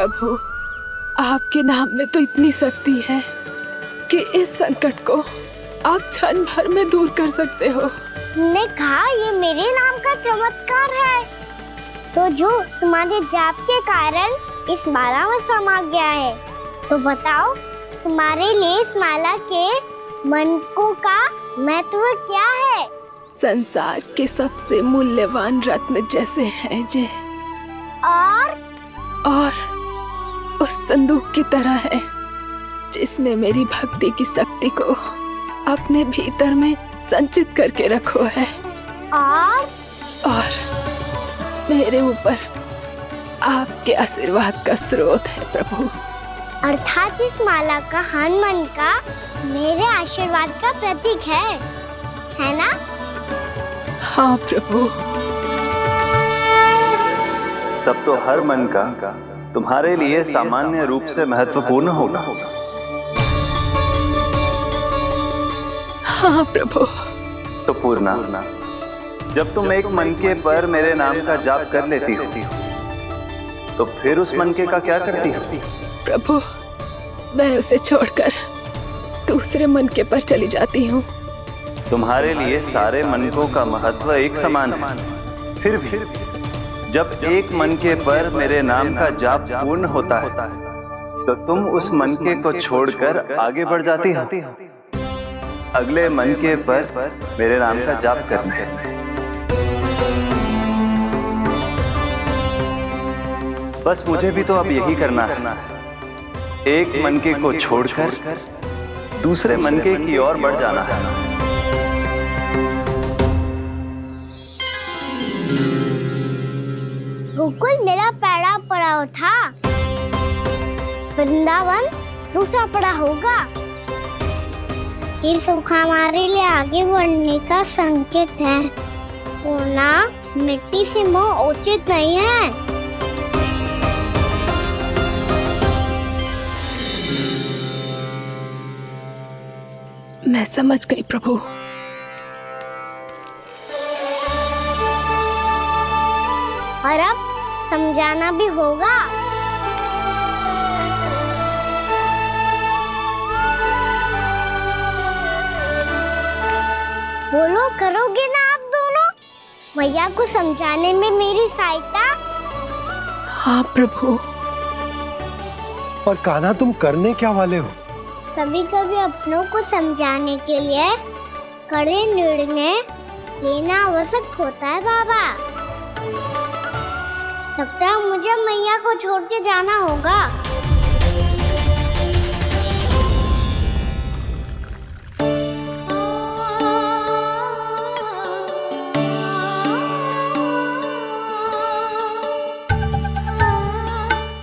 प्रभु, आपके नाम में तो इतनी शक्ति है कि इस संकट को आप क्षण भर में दूर कर सकते हो। तुमने कहा ये मेरे नाम का चमत्कार है, तो जो तुम्हारे जाप के कारण इस माला में समा गया है, तो बताओ तुम्हारे लिए इस माला के मनकों का महत्व क्या है? संसार के सबसे मूल्यवान रत्न जैसे हैं जे, और उस संदूक की तरह है जिसने मेरी भक्ति की शक्ति को अपने भीतर में संचित करके रखो है। और मेरे ऊपर आपके आशीर्वाद का स्रोत है प्रभु। अर्थात इस माला का हनुमान का मेरे आशीर्वाद का प्रतीक है ना? हाँ प्रभु। तब तो हर मन का तुम्हारे लिए सामान्य रूप से महत्वपूर्ण होगा। हाँ प्रभु। तो पूर्णा, जब तुम एक मनके पर मेरे नाम का जाप कर लेती हो, तो फिर उस मनके का क्या करती हो? प्रभु, मैं उसे छोड़कर दूसरे मनके पर चली जाती हूँ। तुम्हारे लिए सारे मनकों का महत्व एक समान है। फिर भी जब एक मनके पर मेरे नाम का जाप पूर्ण होता है, तो तुम उस मनके को छोड़कर आगे बढ़ जाती हो अगले मनके पर मेरे नाम का जाप करने। बस मुझे भी तो अब यही करना है, एक मनके को छोड़कर दूसरे मनके की ओर बढ़ जाना है। गोकुल मेरा पहला पड़ाव था, वृंदावन दूसरा पड़ा होगा। ये सुख हमारे लिए आगे बढ़ने का संकेत है। पूर्णा, मिट्टी से मोह उचित नहीं है। मैं समझ गई प्रभु। और अब समझाना भी होगा। बोलो, करोगे ना आप दोनों? भैया को समझाने में मेरी सहायता? हाँ प्रभु। और कान्हा, तुम करने क्या वाले हो? कभी कभी अपनों को समझाने के लिए कड़े निर्णय लेना आवश्यक होता है बाबा। लगता है मुझे मैया को छोड़ के जाना होगा।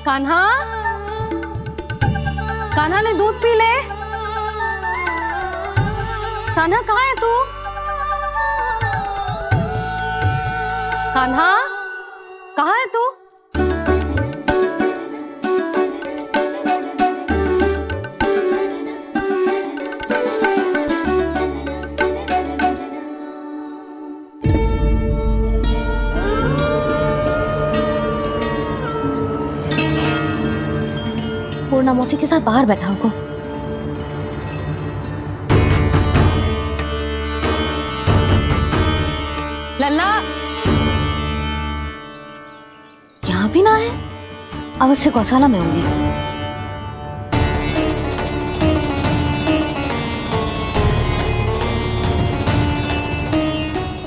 कान्हा, कान्हा ने दूध पी ले। कान्हा, कहाँ है तू? कान्हा, कहाँ है तू? पूर्णा मौसी के साथ बाहर बैठा होगा। लल्ला, यहाँ भी ना है। अवश्य गौशाला में होंगे।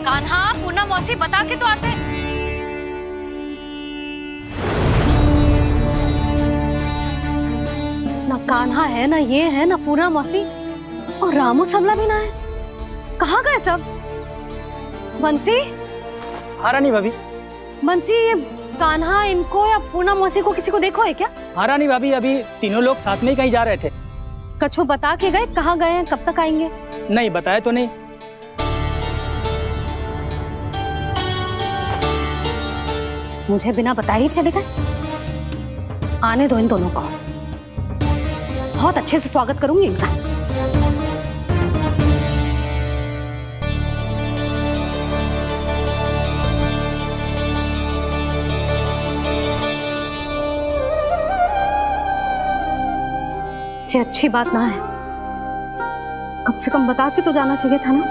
कान्हा, पूर्णा मौसी बता के तो आते। ना कान्हा है, ना ये है, ना पूर्णा मौसी, और रामू सबला भी ना है। कहाँ गए सब? बंसी? हाँ रानी भाभी। बंसी, ये कान्हा इनको या पूर्णा मौसी को किसी को देखो है क्या? हाँ रानी भाभी, अभी तीनों लोग साथ में ही कहीं जा रहे थे। कछु बता के गए कहाँ गए हैं, कब तक आएंगे? नहीं बताया तो नहीं। मुझे बिना बताए ही चले गए। आने दो इन दोनों को, बहुत अच्छे से स्वागत करूंगी इनका। ये अच्छी बात ना है। कम से कम बता के तो जाना चाहिए था ना।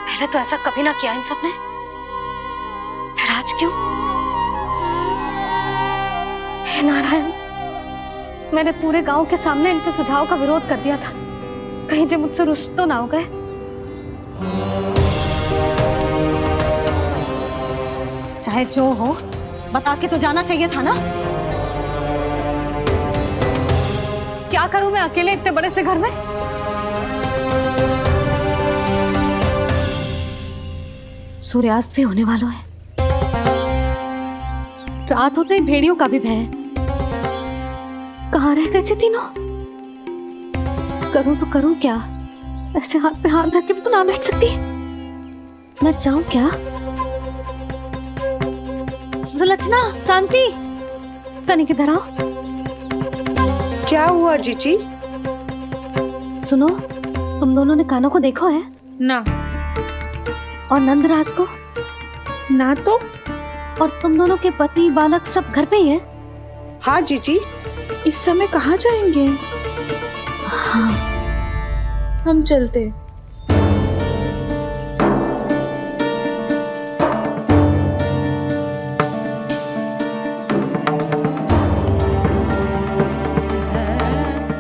पहले तो ऐसा कभी ना किया इन सब ने, फिर आज क्यों? हे नारायण, मैंने पूरे गांव के सामने इनके सुझाव का विरोध कर दिया था। कहीं जे मुझसे रुष्ट तो ना हो गए। चाहे जो हो, बता के तो जाना चाहिए था ना। क्या करूं मैं अकेले इतने बड़े से घर में? सूर्यास्त भी होने वाला है। रात होते ही भेड़ियों का भी भय है। कहाँ रह गए थे तीनों? करूं तो करूं क्या? ऐसे हाथ पे हाथ धर के भी तो ना बैठ सकती। मैं जाऊं क्या? सुलक्षणा, शांति, तनिक इधर आओ। क्या हुआ जीजी? सुनो, तुम दोनों ने कान्हा को देखा है? ना। और नंदराज को? ना तो। और तुम दोनों के पति बालक सब घर पे ही है? हाँ जीजी, इस समय कहाँ जाएंगे? हाँ। हम चलते।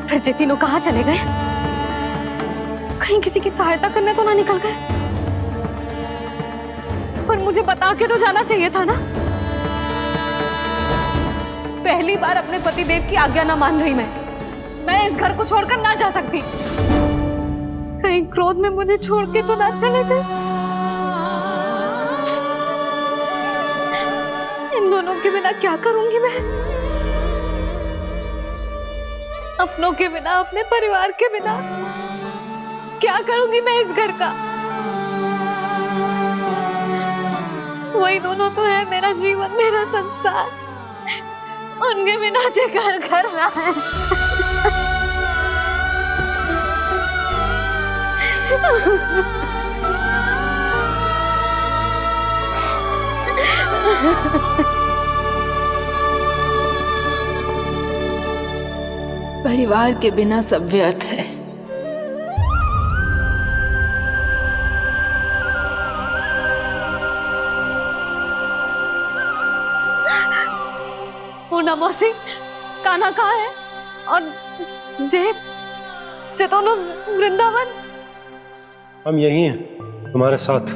फिर जे तीनों कहाँ चले गए? कहीं किसी की सहायता करने तो ना निकल गए? पर मुझे बता के तो जाना चाहिए था ना। पहली बार अपने पति देव की आज्ञा ना मान रही मैं इस घर को छोड़कर ना जा सकती। कहीं क्रोध में मुझे छोड़ के तो ना चले गए। इन दोनों के बिना क्या करूंगी मैं? अपनों के बिना, अपने परिवार के बिना क्या करूंगी मैं इस घर का? वही दोनों तो है मेरा जीवन, मेरा संसार। उनके बिना जे घर घर रहा है। परिवार के बिना सब व्यर्थ है। पूर्णा मौसी, कान्हा कहाँ है? और जे दोनों वृंदावन? हम यही हैं, तुम्हारे साथ।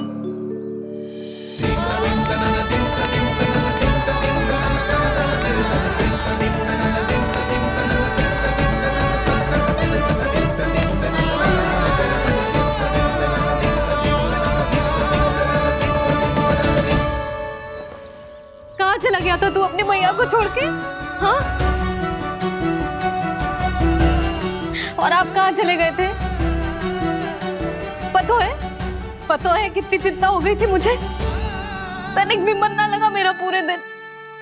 कहाँ चला गया था तू अपनी मैया को छोड़ के? हाँ? और आप कहाँ चले गए थे? पता है कितनी चिंता हो गई थी मुझे। तनिक भी मन ना लगा मेरा पूरे दिन।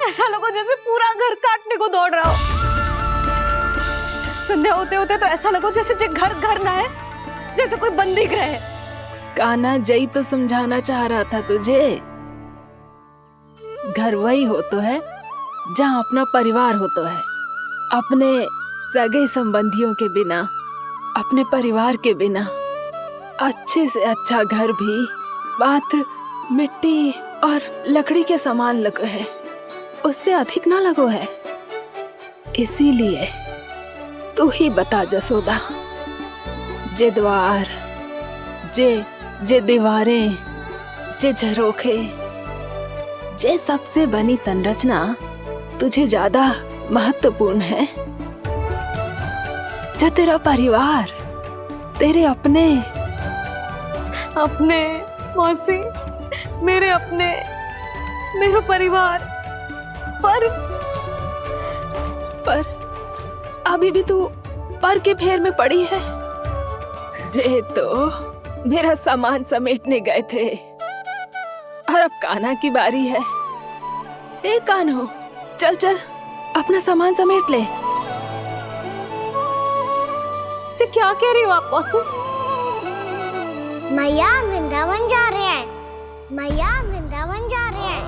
ऐसा लगा जैसे पूरा घर काटने को दौड़ रहा हो। संध्या होते होते तो ऐसा लगा जैसे घर घर ना है, जैसे कोई बंदी गृह है। कान्हा, जय तो समझाना चाह रहा था तुझे। घर वही हो तो है जहाँ अपना परिवार हो तो है। अपने सगे संबंधियों के बिना, अपने परिवार के बिना अच्छे से अच्छा घर भी मात्र मिट्टी और लकड़ी के समान लगो है, उससे अधिक ना लगो है। इसीलिए तू ही बता जसोदा, जे द्वार, जे दीवारें, जे झरोखे, जे सबसे बनी संरचना तुझे ज्यादा महत्वपूर्ण है? जो तेरा परिवार, तेरे अपने मौसी, मेरा परिवार। पर अभी भी तू पर के फेर में पड़ी है। जे तो मेरा सामान समेटने गए थे और अब कान्हा की बारी है। ए कान्हो, चल चल अपना सामान समेट ले। जी क्या कह रही हो आप मौसी? मैया वृंदावन जा रहे हैं, मैया वृंदावन जा रहे हैं।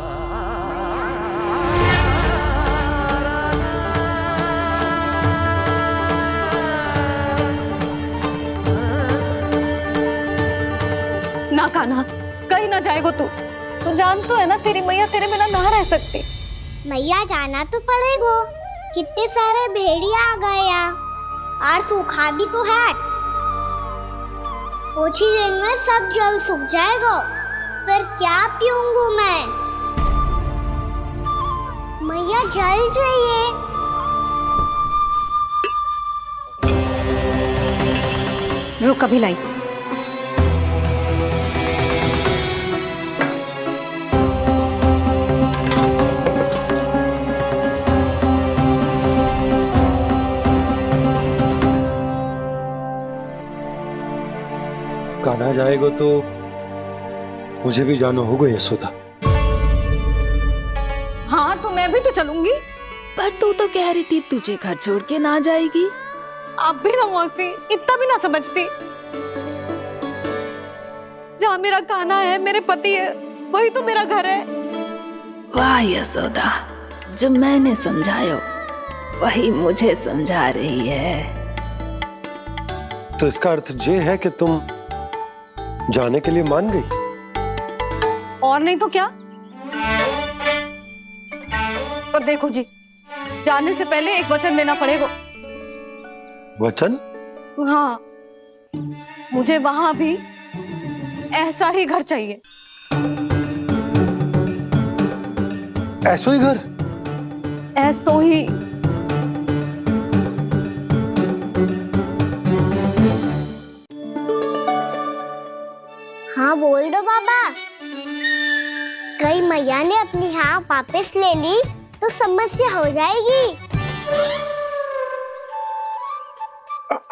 ना कान्हा, कहीं ना जाएगो तू। तू जान तो है ना तेरी मैया तेरे बिना ना रह सकती। मैया जाना तो पड़ेगा, कितने सारे भेड़िया आ गए यहाँ, और सूखा भी तो है। कुछ ही दिन में सब जल सूख जाएगा, फिर क्या पीऊंगी मैं? मैया जल चाहिए। रुक अभी लाई। कान्हा जाएगा तो मुझे भी जाना होगा यशोदा। हाँ तो मैं भी तो चलूंगी। पर तू तो कह रही थी तुझे घर छोड़ के ना जाएगी। आप भी ना मौसी, इतना भी ना समझती। जहाँ मेरा कान्हा है, मेरे पति है, वही तो मेरा घर है। वाह यशोदा, जो मैंने समझायो वही मुझे समझा रही है। तो इसका अर्थ ये है कि तुम जाने के लिए मान गई? और नहीं तो क्या। पर देखो जी, जाने से पहले एक वचन देना पड़ेगा। वचन? हाँ, मुझे वहां भी ऐसा ही घर चाहिए। ऐसो ही घर? ऐसो ही। हाँ बोल दो बाबा। कहीं मैया ने अपनी हाँ वापस ले ली तो समस्या हो जाएगी।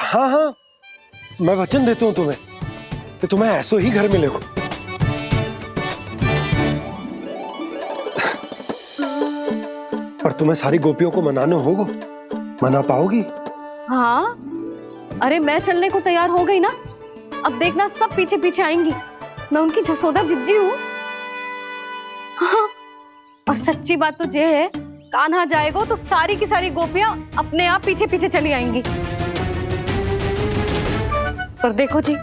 हाँ हाँ, मैं वचन देता हूँ तुम्हें कि तुम्हें ऐसो ही घर मिलेगा। पर तुम्हें सारी गोपियों को मनाना होगा। मना पाओगी? हाँ, अरे मैं चलने को तैयार हो गई ना। अब देखना सब पीछे पीछे आएंगी। मैं उनकी जसोदा जिज्जी हूँ। हाँ, और सच्ची बात तो ये है, कान्हा जाएगा तो सारी की सारी गोपियां अपने आप पीछे पीछे चली आएंगी। पर देखो जी,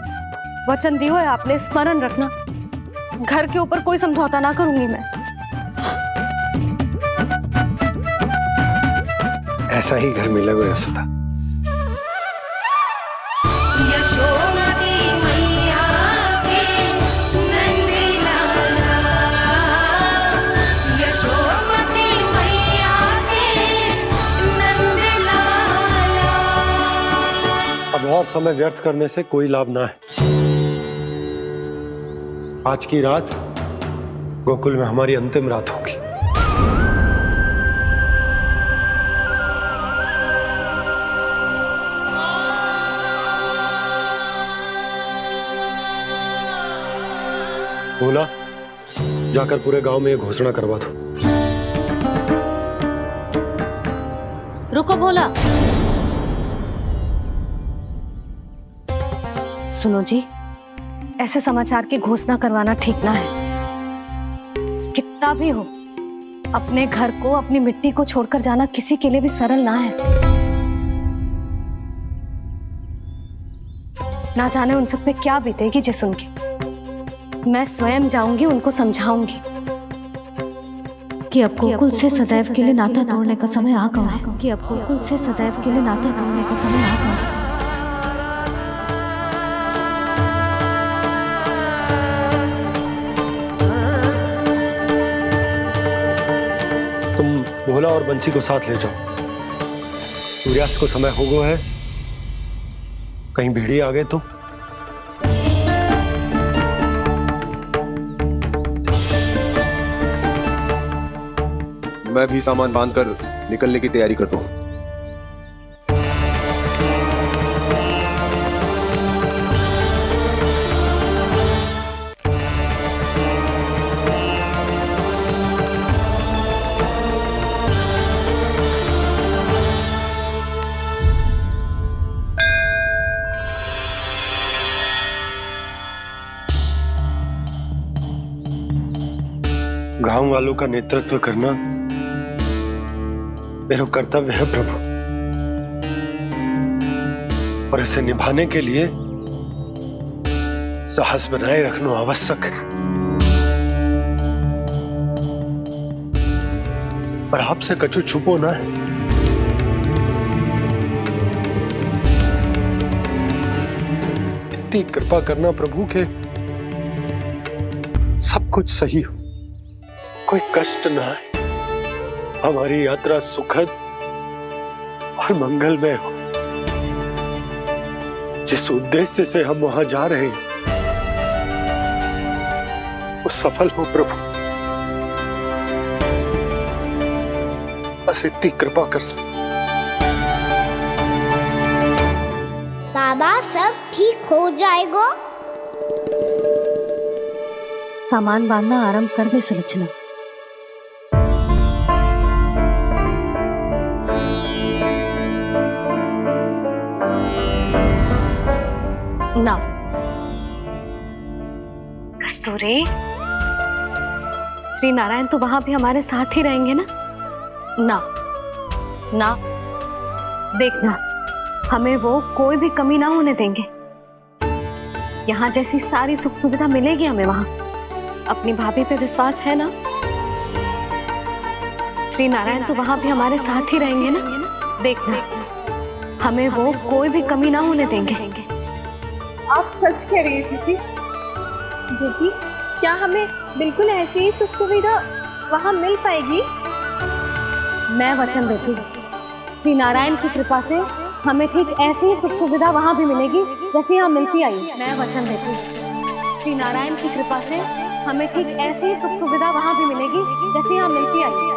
वचन दियो है आपने, स्मरण रखना। घर के ऊपर कोई समझौता ना करूंगी मैं। ऐसा ही घर मिलेगा यशोदा। अब और समय व्यर्थ करने से कोई लाभ ना है। आज की रात गोकुल में हमारी अंतिम रात होगी। बोला, जाकर पूरे गांव में ये घोषणा करवा दो। रुको भोला। सुनो जी, ऐसे समाचार की घोषणा करवाना ठीक ना है। कितना भी हो, अपने घर को, अपनी मिट्टी को छोड़कर जाना किसी के लिए भी सरल ना है। ना जाने उन सब पे क्या बीतेगी जे सुन के। मैं स्वयं जाऊंगी, उनको समझाऊंगी कि अब गोकुल से सदैव के लिए नाता तोड़ने का समय आ गया है। कि अब गोकुल से सदैव के लिए नाता तोड़ने का समय आ गया है। तुम भोला और बंसी को साथ ले जाओ। सूर्यास्त को समय हो गया है, कहीं भेड़िए आ गए तो। मैं भी सामान बांधकर निकलने की तैयारी करता हूँ। गांव वालों का नेतृत्व करना मेरा कर्तव्य है प्रभु, और इसे निभाने के लिए साहस बनाए रखना आवश्यक है। पर आपसे कछु छुपो ना है। इतनी कृपा करना प्रभु के सब कुछ सही हो, कोई कष्ट ना आए, हमारी यात्रा सुखद और मंगलमय हो। जिस उद्देश्य से हम वहां जा रहे हैं वो सफल हो प्रभु, बस इतनी कृपा कर। बाबा सब ठीक हो जाएगा। सामान बांधना आरंभ कर दे सुलोचना। ना कस्तूरी, श्री नारायण तो वहां भी हमारे साथ ही रहेंगे ना? ना ना, देखना हमें वो कोई भी कमी ना होने देंगे। यहाँ जैसी सारी सुख सुविधा मिलेगी हमें वहां। अपनी भाभी पे विश्वास है ना? श्री नारायण तो वहां भी हमारे साथ ही रहेंगे ना? देखना हमें वो कोई भी कमी ना होने देंगे। आप सच कह रही थी जीजी, क्या हमें बिल्कुल ऐसी ही सुख सुविधा वहाँ मिल पाएगी? मैं वचन देती हूँ, श्री नारायण की कृपा से हमें ठीक ऐसी ही सुख सुविधा वहाँ भी मिलेगी जैसी यहाँ मिलती आई। मैं वचन देती हूँ, श्री नारायण की कृपा से हमें ठीक ऐसी ही सुख सुविधा वहाँ भी मिलेगी जैसी यहाँ मिलती आई।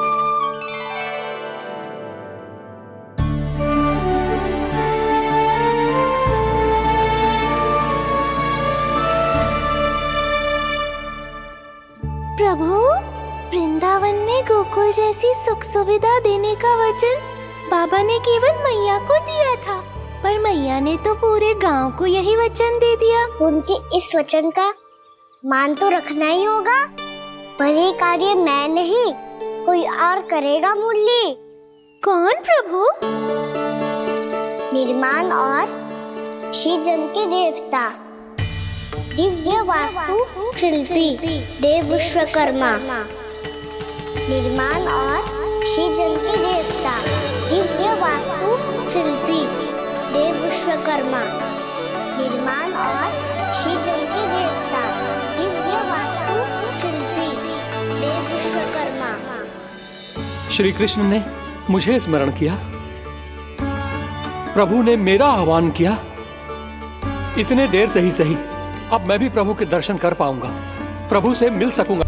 प्रभु, वृंदावन में गोकुल जैसी सुख सुविधा देने का वचन बाबा ने केवल मैया को दिया था, पर मैया ने तो पूरे गांव को यही वचन दे दिया। उनके इस वचन का मान तो रखना ही होगा, पर ये कार्य मैं नहीं कोई और करेगा। मुरली कौन प्रभु? निर्माण और सृजन के देवता, दिव्य वास्तु शिल्पी देव विश्वकर्मा। निर्माण और सृजन के देवता, दिव्य वास्तु शिल्पी देव विश्वकर्मा। निर्माण और सृजन के देवता, दिव्य वास्तु शिल्पी देव विश्वकर्मा। श्री कृष्ण ने मुझे स्मरण किया, प्रभु ने मेरा आह्वान किया। इतने देर से ही सही, अब मैं भी प्रभु के दर्शन कर पाऊंगा, प्रभु से मिल सकूंगा।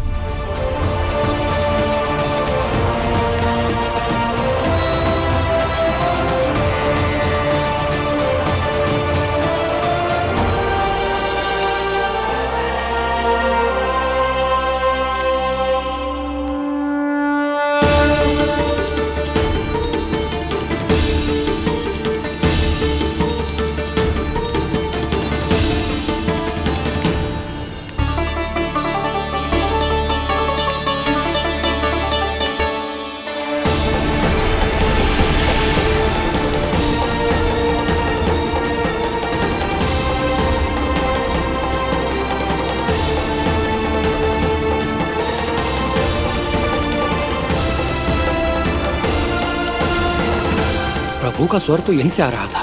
प्रभु का स्वर तो यहीं से आ रहा था,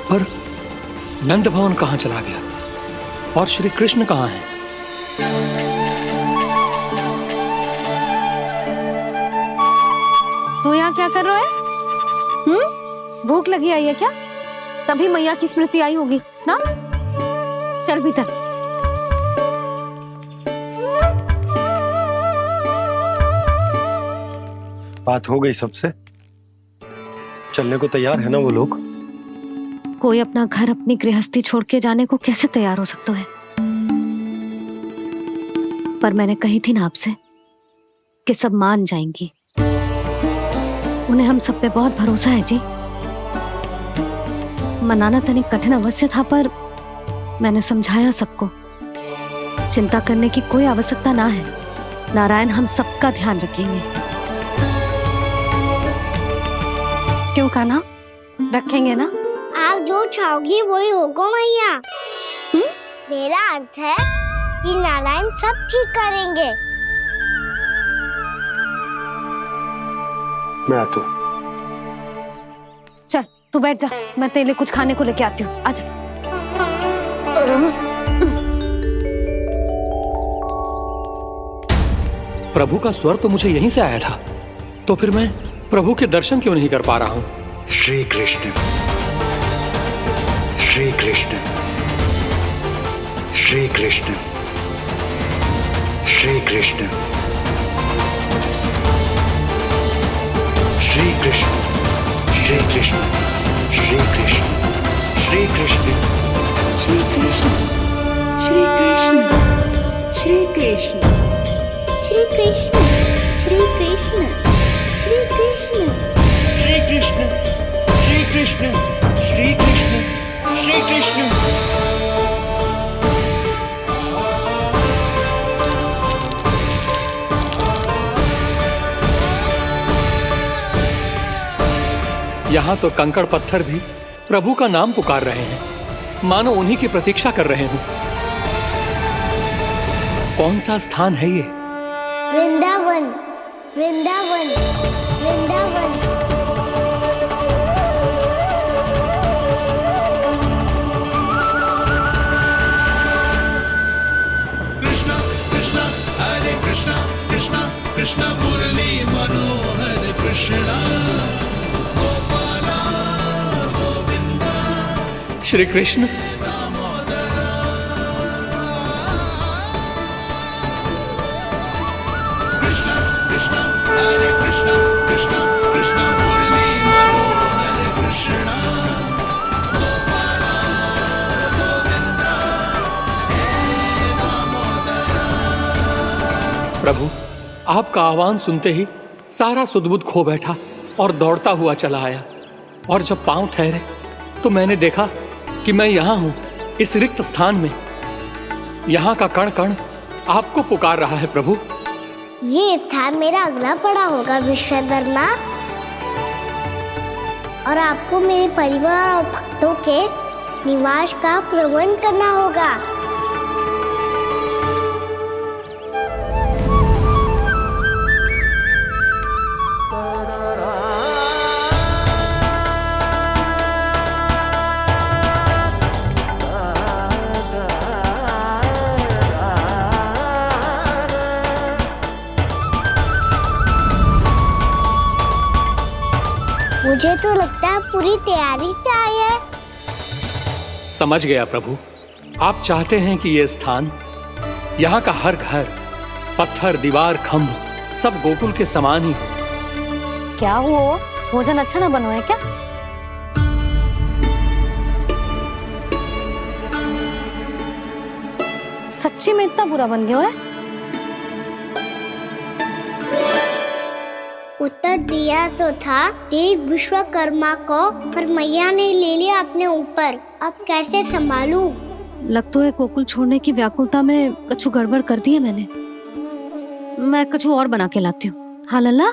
पर नंद भवन कहां चला गया और श्री कृष्ण कहां हैं? तू यहाँ क्या कर रहा है? भूख लगी आई है क्या? तभी मैया की स्मृति आई होगी ना? चल भीतर। बात हो गई सबसे? चलने को तैयार है ना वो लोग? कोई अपना घर अपनी गृहस्थी छोड़ के जाने को कैसे तैयार हो सकता है? पर मैंने कही थी ना आपसे कि सब मान जाएंगी। उन्हें हम सब पे बहुत भरोसा है जी। मनाना तनिक कठिन अवश्य था, पर मैंने समझाया सबको। चिंता करने की कोई आवश्यकता ना है। नारायण हम सबका ध्यान रखेंगे। क्यों कान्हा, रखेंगे ना? आप जो चाहोगी वही होगा मैया। मेरा अर्थ है कि नारायण सब ठीक करेंगे। मैं आता हूँ। चल तू बैठ जा, मैं तेरे लिए कुछ खाने को लेके आती हूँ। आजा। प्रभु का स्वर तो मुझे यहीं से आया था, तो फिर मैं प्रभु के दर्शन क्यों नहीं कर पा रहा हूँ? श्री कृष्ण, श्री कृष्ण, श्री कृष्ण, श्री कृष्ण, श्री कृष्ण, श्री कृष्ण, श्री कृष्ण, श्री कृष्ण, श्री कृष्ण, श्री कृष्ण, श्री कृष्ण, श्री कृष्ण, श्री कृष्ण, श्री कृष्ण, श्री कृष्ण, श्री कृष्ण, श्री कृष्ण, श्री कृष्ण। यहाँ तो कंकड़ पत्थर भी प्रभु का नाम पुकार रहे हैं, मानो उन्हीं की प्रतीक्षा कर रहे हूँ। कौन सा स्थान है ये? वृंदावन, वृंदावन, वृंदावन। कृष्णा कृष्णा हरे कृष्णा, कृष्णा कृष्णा मुरली मनोहर कृष्णा, गोपाला गोविंदा श्री कृष्ण। कृष्णा कृष्णा हरे कृष्णा, कृष्णा कृष्णा मुरली मनोहर कृष्णा, गोपाला गोविंदा हे दामोदरा। प्रभु आपका आह्वान सुनते ही सारा सुध-बुध खो बैठा और दौड़ता हुआ चला आया, और जब पांव ठहरे तो मैंने देखा कि मैं यहाँ हूँ, इस रिक्त स्थान में। यहाँ का कण कण आपको पुकार रहा है प्रभु। ये स्थान मेरा अगला पड़ा होगा विश्वकर्मा, और आपको मेरे परिवार और भक्तों के निवास का प्रबंध करना होगा। मुझे तो लगता है पूरी तैयारी से आए हैं। समझ गया प्रभु, आप चाहते हैं कि ये स्थान, यहाँ का हर घर, पत्थर, दीवार, खंभ सब गोकुल के समान ही हो। क्या हुआ, भोजन अच्छा ना बनो है क्या? सच्ची में इतना बुरा बन गया है? उत्तर दिया तो था देव विश्वकर्मा को, पर मैया ने ले लिया अपने ऊपर। अब कैसे संभालूं? लगता है गोकुल छोड़ने की व्याकुलता में कछु गड़बड़ कर दी है मैंने। मैं कछु और बना के लाती हूँ। हाँ लल्ला?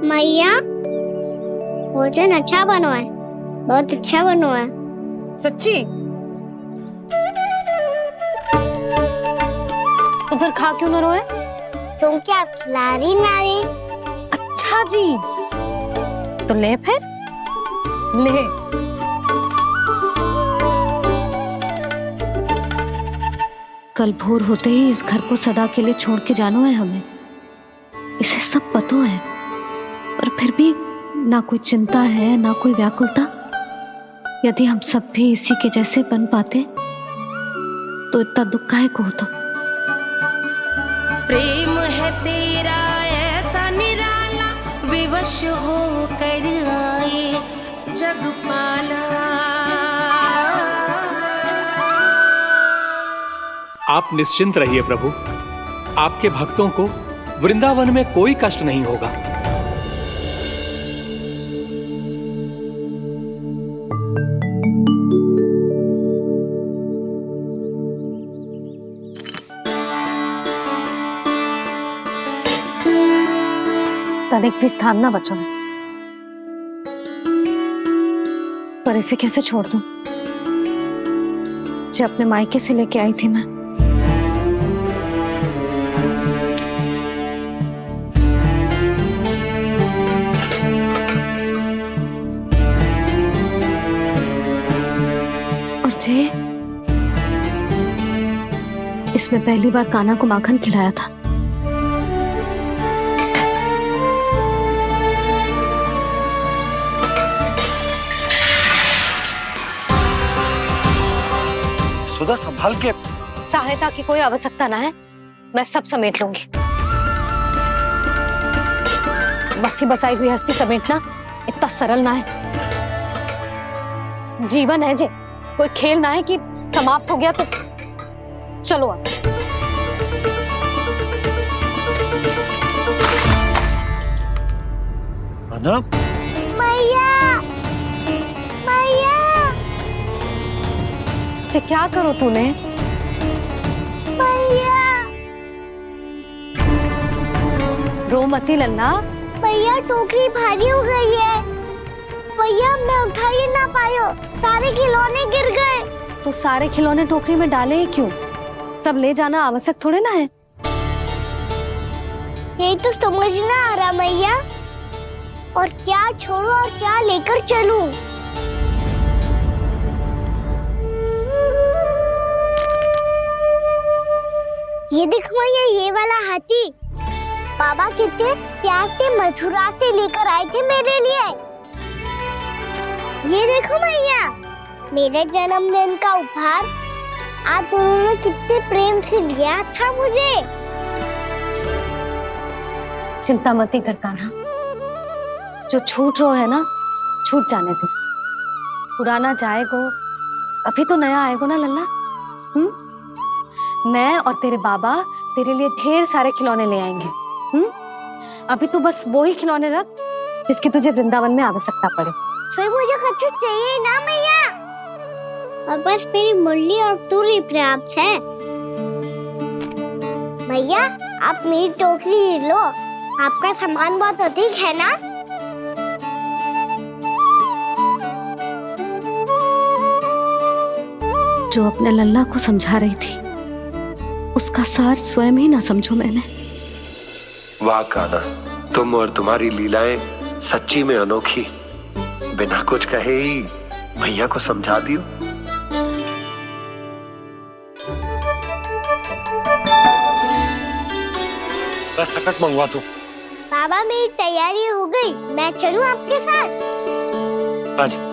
मैया, भोजन अच्छा बनो है, बहुत अच्छा बनो है। सच्ची? तो फिर खा क्यों न रोए? क्योंकि आप खिला रही नारी। अच्छा जी, तो ले फिर ले। कल भोर होते ही इस घर को सदा के लिए छोड़ के जाना है हमें। इसे सब पता है, पर फिर भी ना कोई चिंता है ना कोई व्याकुलता। यदि हम सब भी इसी के जैसे बन पाते तो इतना दुख काहे को होता। प्रेम है तेरा ऐसा निराला, विवश हो कर आए जगपाला। आप निश्चिंत रहिए प्रभु, आपके भक्तों को वृंदावन में कोई कष्ट नहीं होगा। तनिक भी स्थान ना बचो है। पर इसे कैसे छोड़ दूं जो अपने मायके से लेके आई थी मैं। और जे इसमें पहली बार कान्हा को माखन खिलाया था। सुधा संभाल के। सहायता की कोई आवश्यकता ना है, मैं सब समेट लूंगी। बसी बसाई गृहस्थी समेटना इतना सरल ना है। जीवन है जे, कोई खेल ना है कि समाप्त हो गया तो चलो आप। मैया, मैया। जे क्या करो तूने? मैया, रो मती लल्ला। मैया टोकरी भारी हो गई है। मैया मैं उठा ही ना पायो, सारे खिलौने गिर गए। तो सारे खिलौने टोकरी में डाले ही क्यों? सब ले जाना आवश्यक थोड़े ना है। यही तो समझ ना आ रहा मैया, और क्या छोड़ू और क्या लेकर चलूं? ये देखो मैया, ये वाला हाथी बाबा कितने प्यार से मथुरा से लेकर आए थे मेरे लिए। ये देखो मैया, मेरे जन्मदिन का उपहार आज उन्होंने कितने प्रेम से दिया था मुझे। चिंता मती कर कान्हा, जो छूट रो है ना छूट जाने दे। पुराना जाएगो, अभी तो नया आएगो ना लल्ला। मैं और तेरे बाबा तेरे लिए ढेर सारे खिलौने ले आएंगे। अभी तू बस वो ही खिलौने रख जिसकी तुझे वृंदावन में आवश्यकता पड़े। फिर मुझे कुछ चाहिए ना मैया, और बस मेरी मुरली और तूरी पर्याप्त है। मैया आप मेरी टोकरी लो, आपका सामान बहुत अधिक है ना। जो अपने लल्ला को समझा रही थी उसका सार स्वयं ही ना समझो मैंने। वाह कान्हा, तुम और तुम्हारी लीलाएं सच्ची में अनोखी। बिना कुछ कहे ही भैया को समझा दियो। बस सकट मंगवा दो। बाबा मेरी तैयारी हो गई, मैं चलूं आपके साथ? आजा।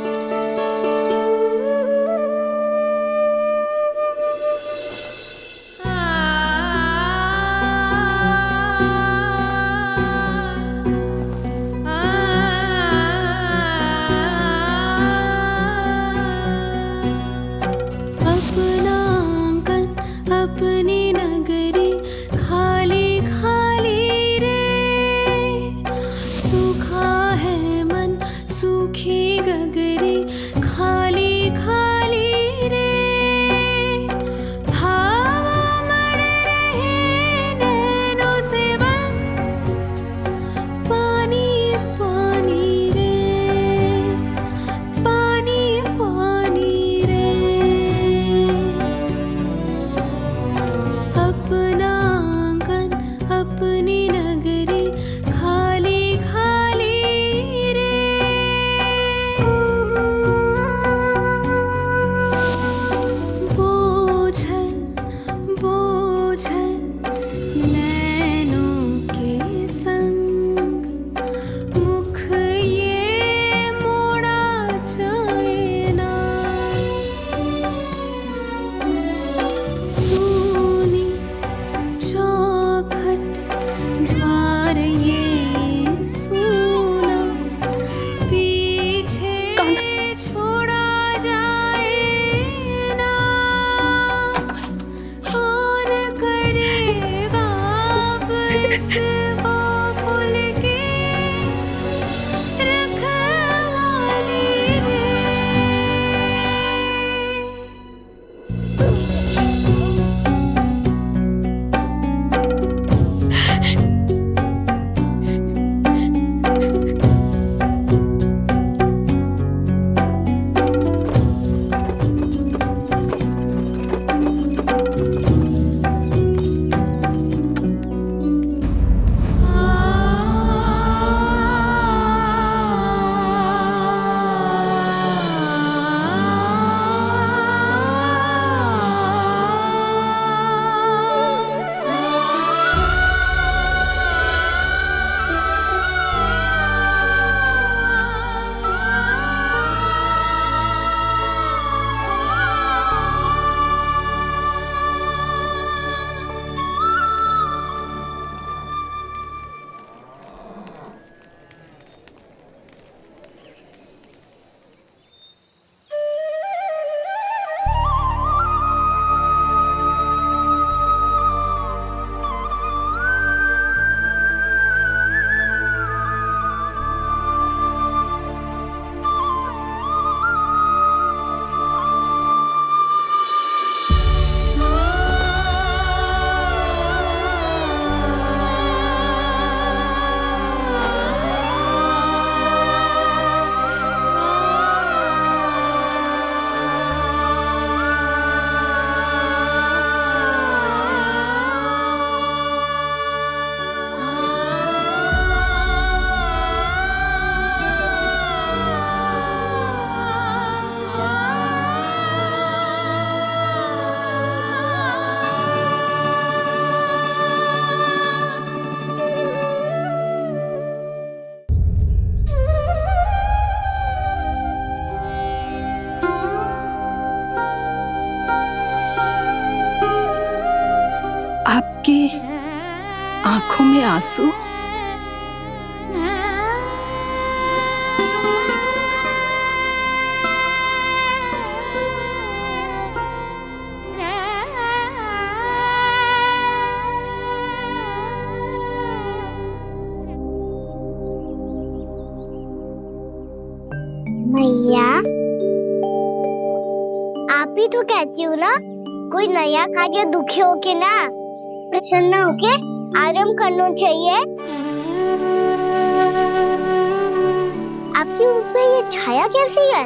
अपनी नगरी खाली खाली रे, सूखा है मन सूखी गगरी खाली खाली रे, हवा मर रहे नैनों से बन पानी पानी रे, पानी पानी रे। अपना आंगन अपनी नगरी खाली खाली रे, बोझल बोझल नैनों के संग मुख ये मोड़ा जाए ना, सूनी चौखट द्वार ये सूना पीछे छोड़ा जाए ना, कौन करेगा अब इस गोकुल की रखवाली रे। आपकी आंखों में आंसू? मैया, आप ही तो कहती हो ना, कोई नया कार्य दुखी होके ना प्रसन्न होके आराम करना चाहिए। आपके मुंह पे ये छाया कैसी है?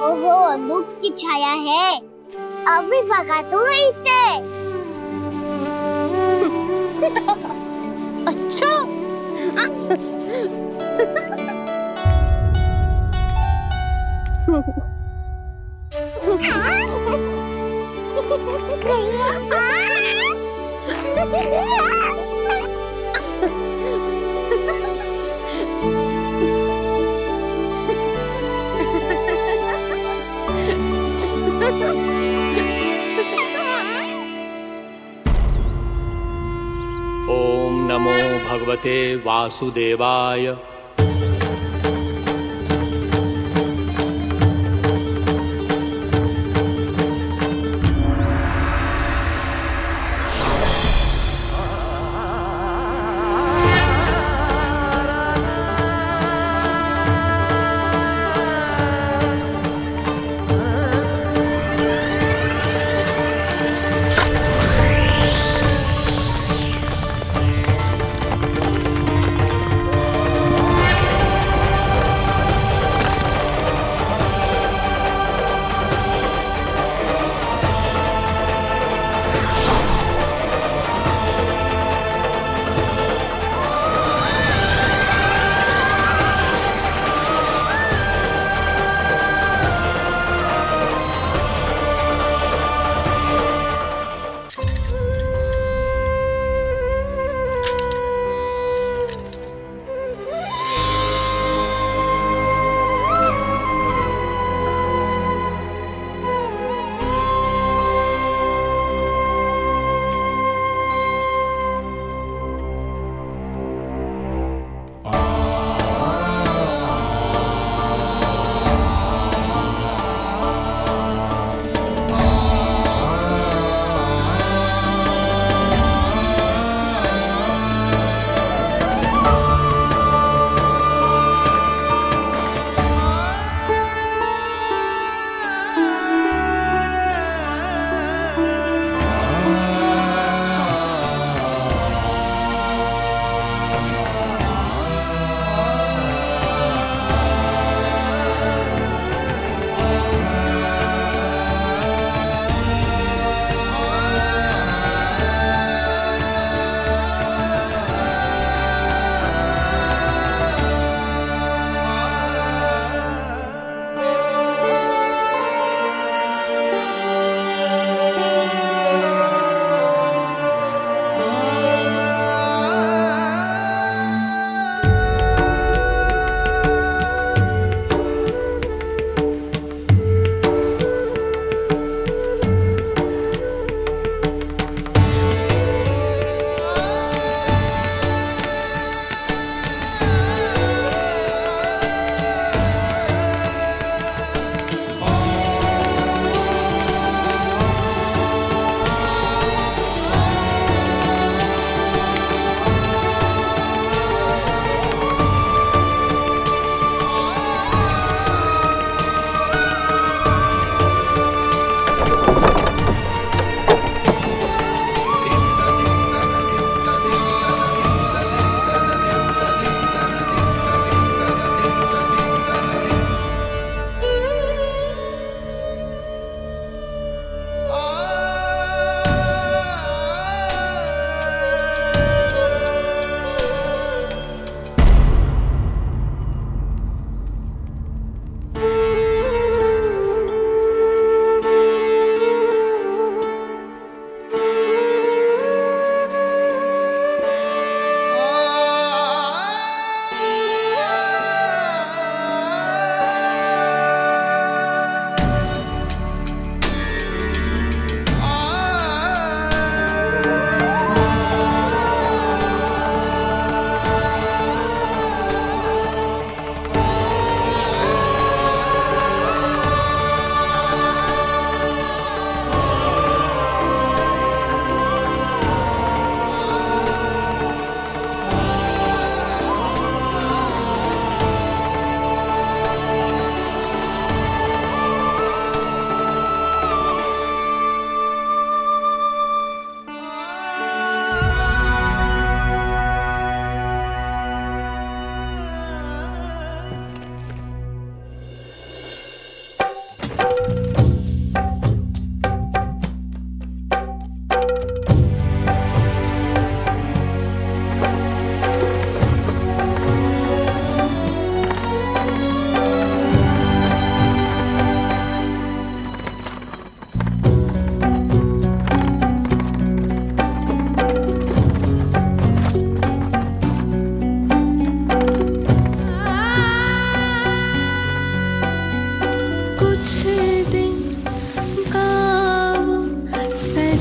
ओहो, दुख की छाया है। अभी भगा दूं इसे। अच्छा। ओम नमो भगवते वासुदेवाय।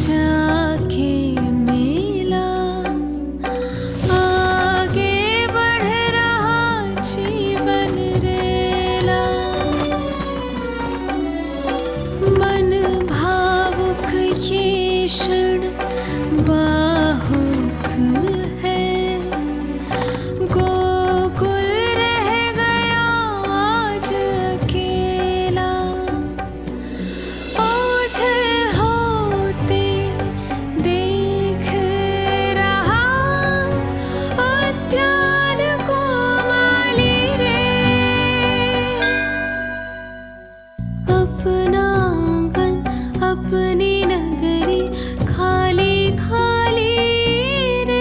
जाके मिला, आगे बढ़ रहा जीवन रेला। मन भावुक ये क्षण बाहुक है, गोकुल रह गया आज अकेला। ओझल होते देख रहा उद्यान को माली रे। अपना आंगन अपनी नगरी खाली खाली रे।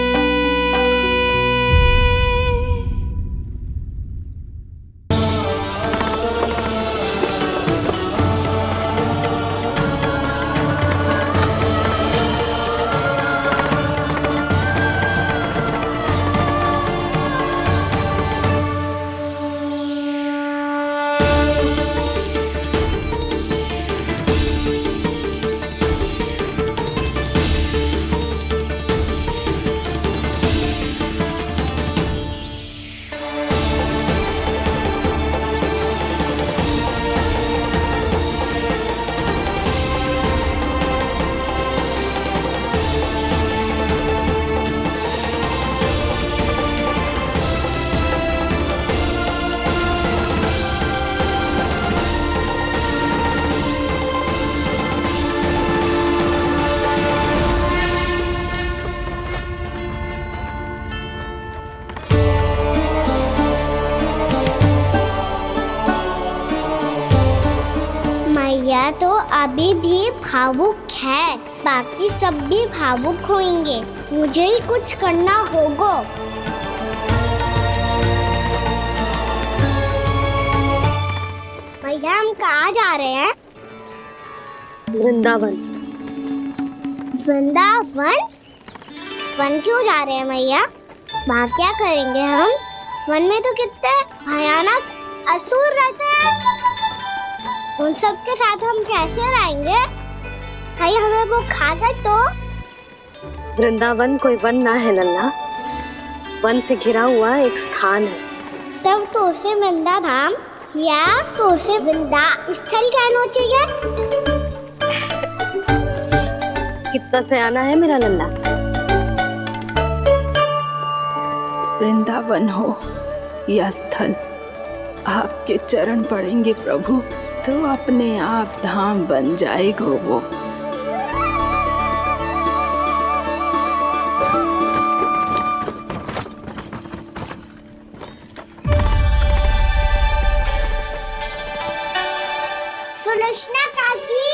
मैया तो अभी भी भावुक है, बाकी सब भी भावुक होंगे। मुझे ही कुछ करना होगा। मैया हम कहाँ जा रहे हैं? वृंदावन। वृंदावन? वन क्यों जा रहे हैं मैया? वहाँ क्या करेंगे हम? वन में तो कितने भयानक असुर रहते हैं। उन सब के साथ हम कैसे रहेंगे? कहीं हमें वो खा गए तो? वृंदावन कोई वन ना है लल्ला, वन से घिरा हुआ एक स्थान है। तब तो उसे वृंदा धाम या तो उसे वृंदा स्थल कहना चाहिए। कितना से आना है मेरा लल्ला। वृंदावन हो या स्थल, आपके चरण पड़ेंगे प्रभु तो अपने आप धाम बन जाएगा वो। सुलक्षणा काकी,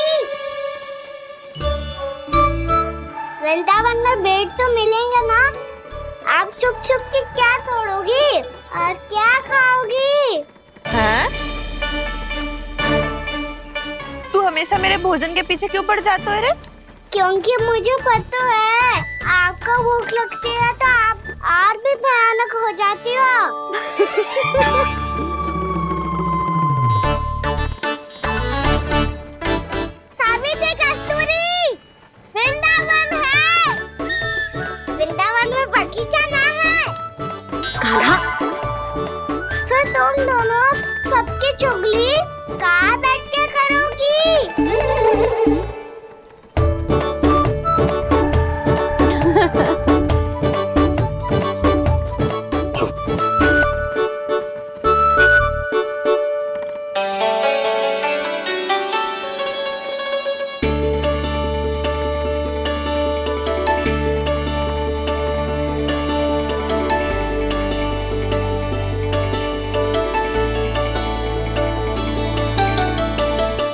वृंदावन में बेट तो मिलेंगे ना? आप छुप छुप के क्या तोड़ोगी और क्या खाओगी? हाँ? तू हमेशा मेरे भोजन के पीछे क्यों पड़ जाता है रे? क्योंकि मुझे पता है आपको भूख लगती है तो आप और भी भयानक हो जाती हो। सावित्री, कस्तूरी, वृंदावन है। वृंदावन में बगीचा ना है। कान्हा, फिर तुम दोनों सबकी चुगली कहाँ बैठ के करोगी?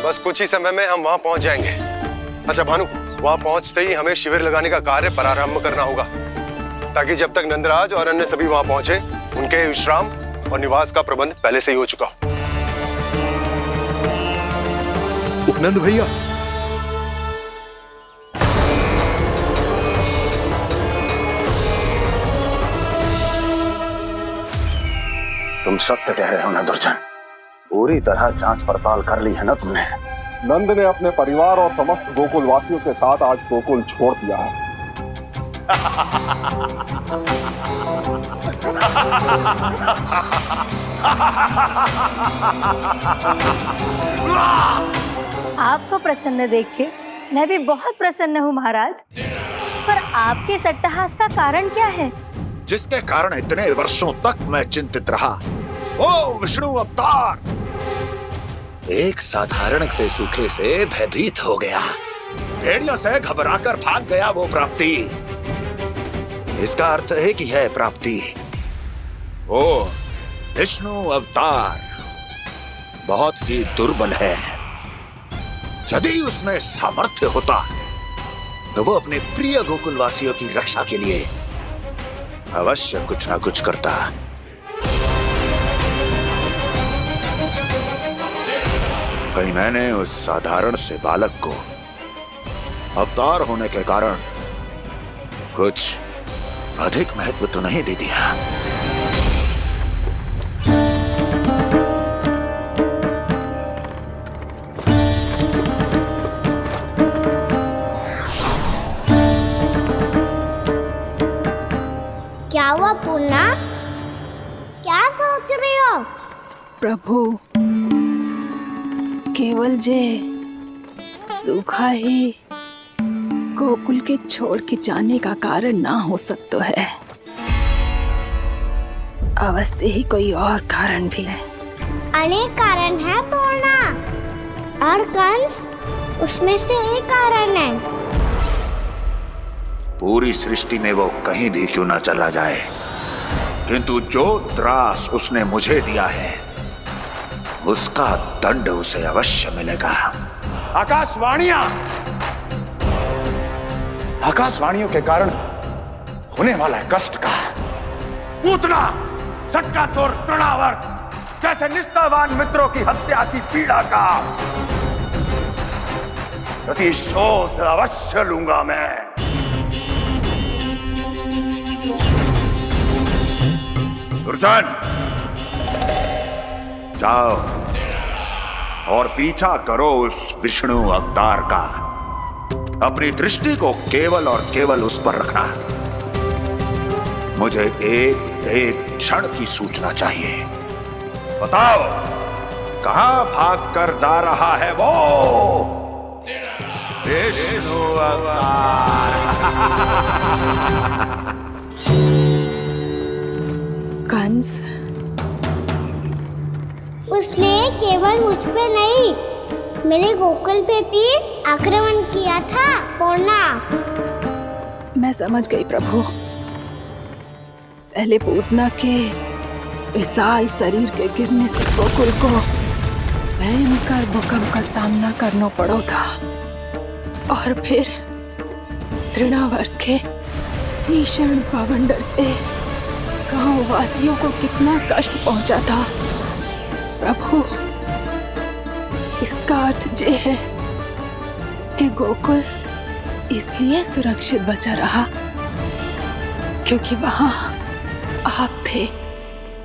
बस कुछ ही समय में हम वहां पहुंच जाएंगे। अच्छा भानु, वहां पहुंचते ही हमें शिविर लगाने का कार्य प्रारंभ करना होगा, ताकि जब तक नंदराज और अन्य सभी वहां पहुंचे उनके विश्राम और निवास का प्रबंध पहले से ही हो चुका हो। उपनंद भैया, तुम सत्य कह रहे हो ना दुर्जन? पूरी तरह जांच पड़ताल कर ली है ना तुमने? नंद ने अपने परिवार और समस्त गोकुलवासियों के साथ आज गोकुल छोड़ दिया है। आपको प्रसन्न देख के मैं भी बहुत प्रसन्न हूँ महाराज। पर आपके इस अट्टहास का कारण क्या है? जिसके कारण इतने वर्षों तक मैं चिंतित रहा, ओ विष्णु अवतार, एक साधारण से सूखे से भयभीत हो गया, भेड़ियों से घबराकर भाग गया वो प्राप्ति। इसका अर्थ है कि यह प्राप्ति ओ विष्णु अवतार बहुत ही दुर्बल है। यदि उसमें सामर्थ्य होता तो वो अपने प्रिय गोकुलवासियों की रक्षा के लिए अवश्य कुछ ना कुछ करता। कहीं मैंने उस साधारण से बालक को अवतार होने के कारण कुछ अधिक महत्व तो नहीं दे दिया। क्या हुआ पूर्णा? क्या सोच रही हो? प्रभु, केवल जे सूखा ही गोकुल के छोड़ के जाने का कारण ना हो सकता है, अवश्य ही कोई और कारण भी है। अनेक कारण है पूर्णा, और कंस उसमें से एक कारण है। पूरी सृष्टि में वो कहीं भी क्यों ना चला जाए, किंतु जो त्रास उसने मुझे दिया है उसका दंड उसे अवश्य मिलेगा। आकाशवाणियों के कारण होने वाला कष्ट का, पूतना, सटकासुर, तृणावर्त जैसे निष्ठावान मित्रों की हत्या की पीड़ा का प्रतिशोध अवश्य लूंगा मैं। दुर्जन, जाओ और पीछा करो उस विष्णु अवतार का। अपनी दृष्टि को केवल और केवल उस पर रखना। मुझे एक एक क्षण की सूचना चाहिए। बताओ, कहां भाग कर जा रहा है वो विष्णु अवतार? कंस, उसने केवल मुझ पे नहीं, मेरे गोकुल पे भी आक्रमण किया था पूर्णा। मैं समझ गई प्रभु। पहले पूतना के विशाल शरीर के गिरने से गोकुल को भयंकर भूकंप का सामना करना पड़ा था, और फिर तृणावर्त के भीषण पावंडर से गांव वासियों को कितना कष्ट पहुंचा था। प्रभु, इसका अर्थ ये है कि गोकुल इसलिए सुरक्षित बचा रहा क्योंकि वहां आप थे।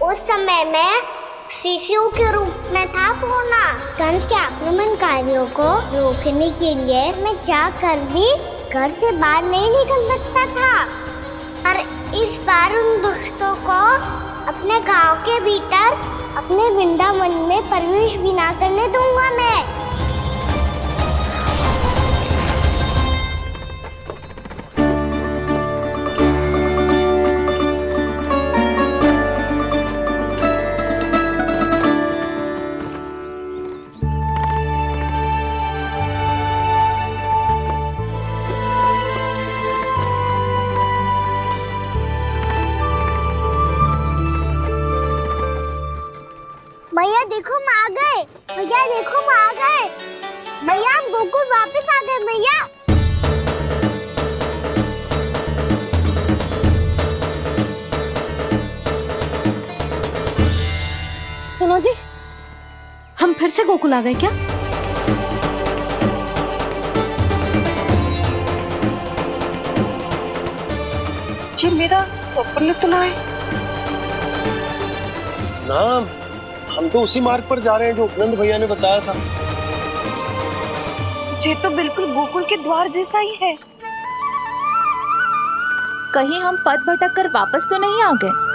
उस समय मैं शिशु के रूप में था पूर्णा। कंस के आक्रमणकारियों को रोकने के लिए मैं जाकर भी घर से बाहर नहीं निकल सकता था, और इस बार उन दुष्टों को अपने गांव के भीतर अपने वृंदावन में प्रवेश भी ना करने दूंगा मैं। भैया देखो हम आ गए, भैया देखो हम आ गए, भैया हम गोकुल वापस आ गए भैया। सुनो जी, हम फिर से गोकुल आ गए क्या? जी मेरा चप्पल तो ना है। ना, हम तो उसी मार्ग पर जा रहे हैं जो उपनंद भैया ने बताया था। ये तो बिल्कुल गोकुल के द्वार जैसा ही है। कहीं हम पथ भटक कर वापस तो नहीं आ गए?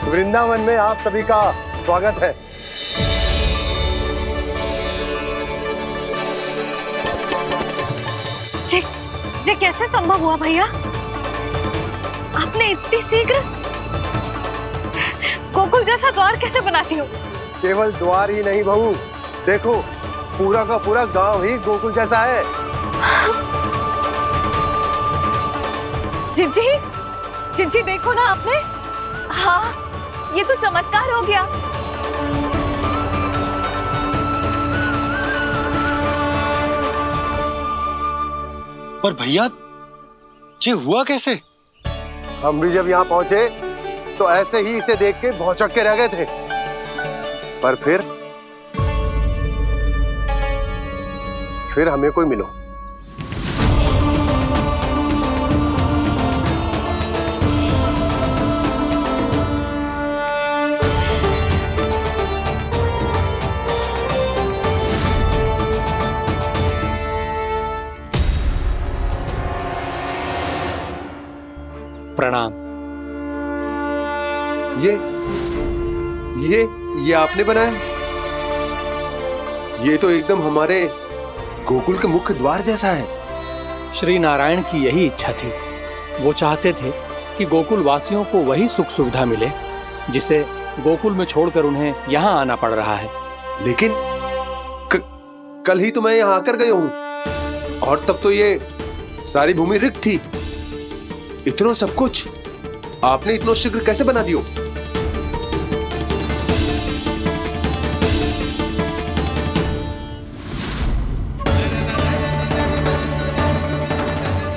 वृंदावन में आप सभी का स्वागत है। ये कैसे संभव हुआ भैया? आपने इतनी शीघ्र गोकुल जैसा द्वार कैसे बना दिया? केवल द्वार ही नहीं बहू, देखो पूरा का पूरा गांव ही गोकुल जैसा है। जिज्जी, जिज्जी देखो ना आपने। हाँ, ये तो चमत्कार हो गया। पर भैया ये हुआ कैसे? हम भी जब यहाँ पहुंचे तो ऐसे ही इसे देख के भौचक के रह गए थे, पर फिर हमें कोई मिलो। प्रणाम। ये आपने बनाया? ये तो एकदम हमारे गोकुल के मुख्य द्वार जैसा है। श्री नारायण की यही इच्छा थी। वो चाहते थे कि गोकुल वासियों को वही सुख सुविधा मिले जिसे गोकुल में छोड़कर उन्हें यहाँ आना पड़ रहा है। लेकिन कल ही तो मैं यहाँ आकर गया हूँ और तब तो ये सारी भूमि रिक्त थी। इतना सब कुछ आपने इतना शीघ्र कैसे बना दियो?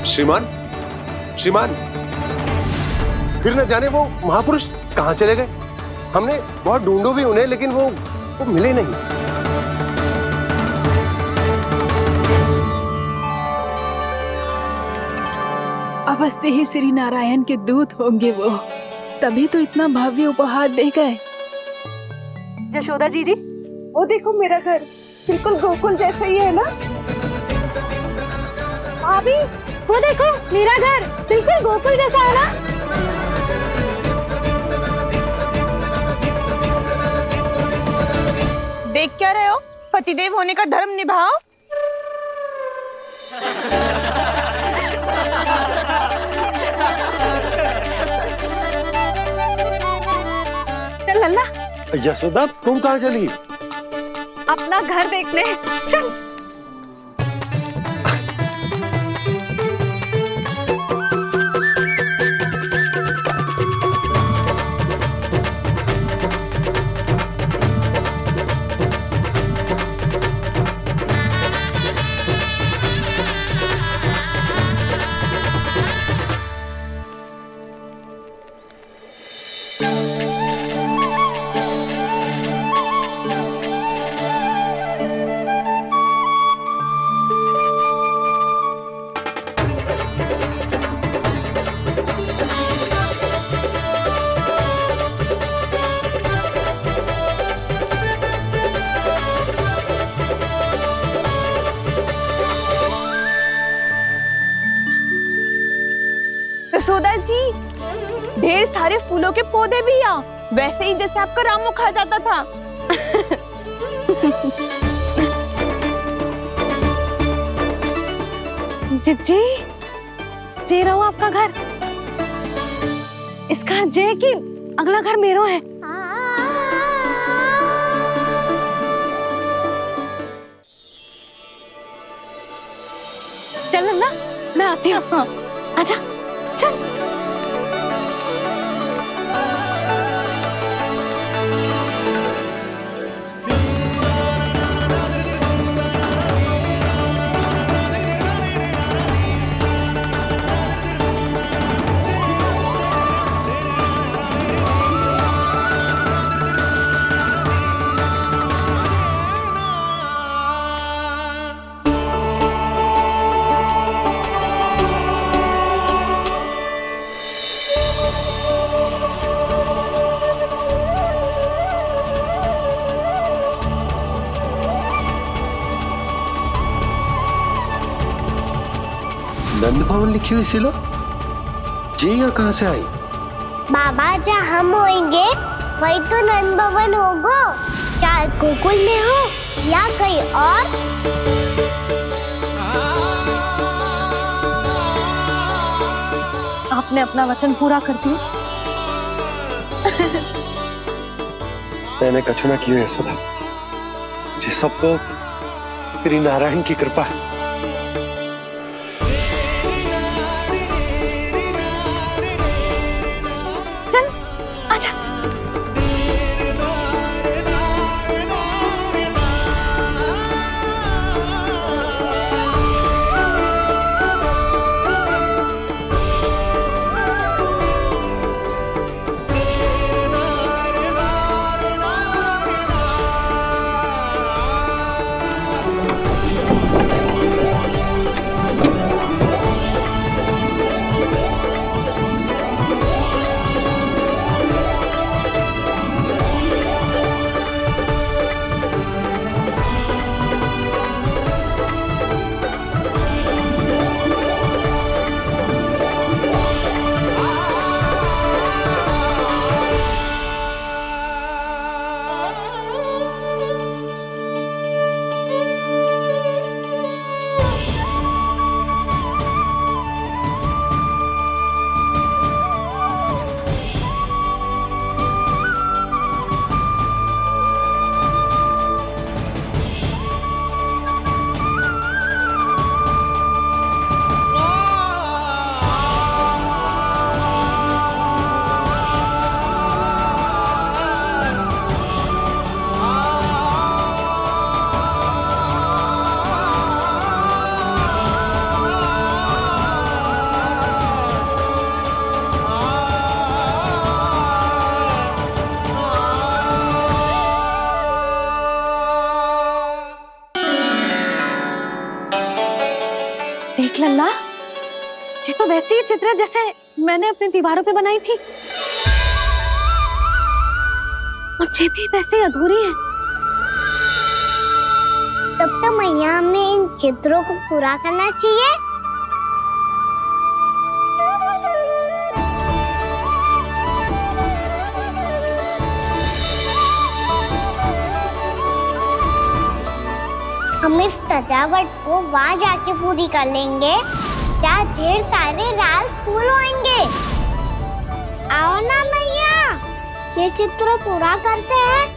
श्रीमान, फिर न जाने वो महापुरुष कहाँ चले गए। हमने बहुत ढूंढो भी उन्हें, लेकिन वो मिले नहीं। अवश्य ही श्री नारायण के दूत होंगे वो, तभी तो इतना भव्य उपहार दे गए। यशोदा जी, वो देखो मेरा घर बिल्कुल गोकुल जैसा ही है ना। भाभी वो देखो मेरा घर बिल्कुल गोकुल जैसा है ना। देख क्या रहे हो? पतिदेव होने का धर्म निभाओ। चल लल्ला, यशोदा तुम कहाँ चली? अपना घर देखने चल। यशोदा जी, ढेर सारे फूलों के पौधे भी यहाँ, वैसे ही जैसे आपका रामू खा जाता था। जिज्जी, जे रहो आपका घर। इस घर जे की अगला घर मेरो है। चल लल्ला, मैं आती हूँ। हाँ, आजा, चल। नंद भवन लिखी हुई सिलो जी यहाँ कहाँ से आई? बाबा जहाँ हम होंगे वही तो नंद भवन होगा, चाहे गोकुल में हो या कहीं और। आपने अपना वचन पूरा कर दिया। मैंने कछु ना किया यशोदा, ये सब तो श्री नारायण की कृपा है। चल आजा। देख लल्ला, ये तो वैसी ही चित्र है जैसे मैंने अपने दीवारों पे बनाई थी, और ये भी वैसे ही अधूरी है। तब तो मैया हमें इन चित्रों को पूरा करना चाहिए। हम इस सजावट को वहाँ जाके पूरी कर लेंगे जहाँ ढेर सारे लाल फूल होंगे। आओ ना मैया, ये चित्र पूरा करते हैं।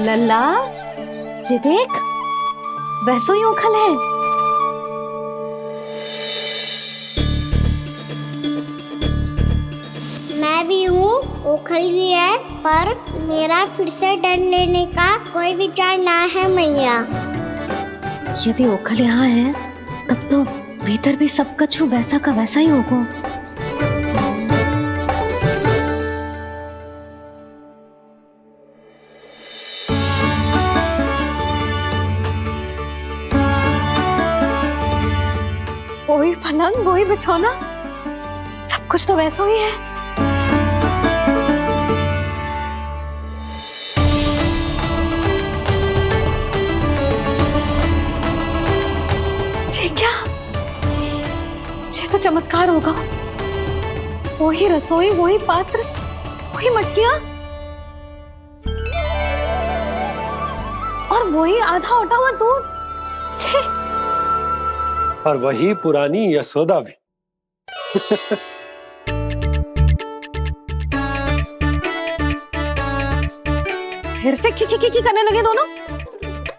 लल्ला, ये देख, वैसो ही उखल है। मैं भी हूँ, उखल भी है, पर मेरा फिर से डर लेने का कोई विचार ना है मैया। यदि ओखल यहाँ है, तब तो भीतर भी सब कछु वैसा का वैसा ही होगा। वही पलंग, वही बिछौना, सब कुछ तो वैसा ही है। ये क्या? ये तो चमत्कार होगा। वही रसोई, वही पात्र, वही मटकियां। और वही आधा उठा हुआ दूध। छे। और वही पुरानी यशोदा भी। फिर से खी करने लगे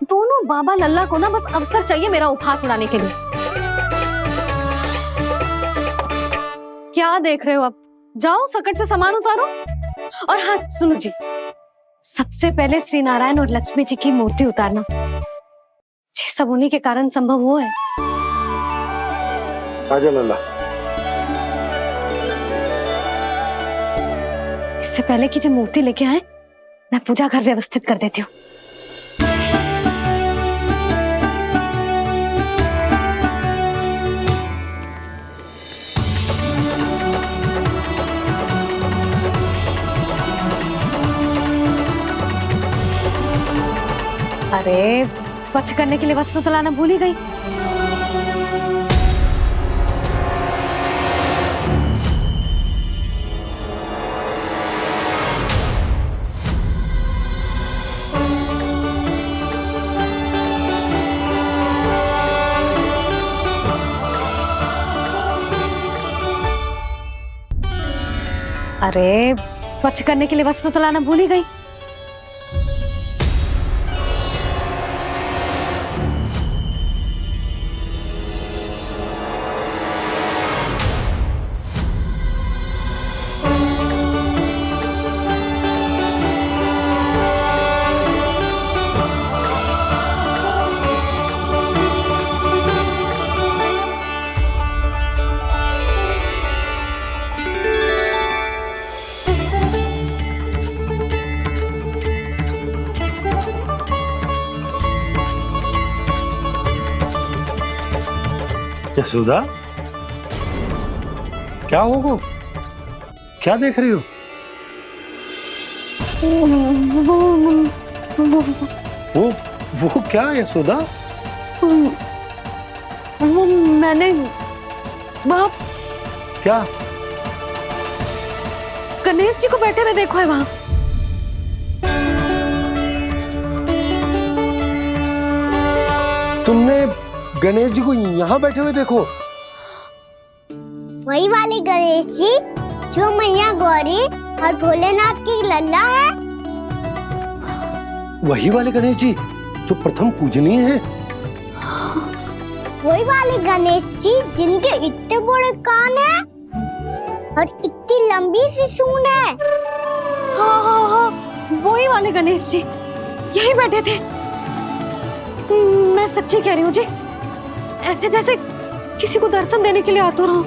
दोनों बाबा लल्ला को ना बस अवसर चाहिए मेरा उपहास उड़ाने के लिए। क्या देख रहे हो? अब जाओ सकट से सामान उतारो। और हाँ सुनो जी, सबसे पहले श्री नारायण और लक्ष्मी जी की मूर्ति उतारना। ये सब उन्हीं के कारण संभव हुआ है। आजा लल्ला। इससे पहले कि जो मूर्ति लेके आए, मैं पूजा घर व्यवस्थित कर देती हूँ। अरे स्वच्छ करने के लिए वस्त्र तो लाना भूल ही गई। अरे स्वच्छ करने के लिए वस्त्र तो लाना भूल ही गई। यशोदा, क्या होगा? क्या देख रही हो? वो क्या यशोदा? वो मैंने बाप क्या? गणेश जी को बैठे हुए देखो है वहां। तुमने गणेश जी को यहाँ बैठे हुए देखो? वही वाले गणेश जी जो मैया गौरी और भोलेनाथ की लल्ला है। वही वाले गणेश जी जो प्रथम पूजनीय हैं। वही वाले गणेश जी जिनके इतने बड़े कान हैं और इतनी लंबी सी सूंड है। हाँ, वही वाले गणेश जी यही बैठे थे। मैं सच्ची कह रही हूँ जी, ऐसे जैसे किसी को दर्शन देने के लिए आतुर हूँ।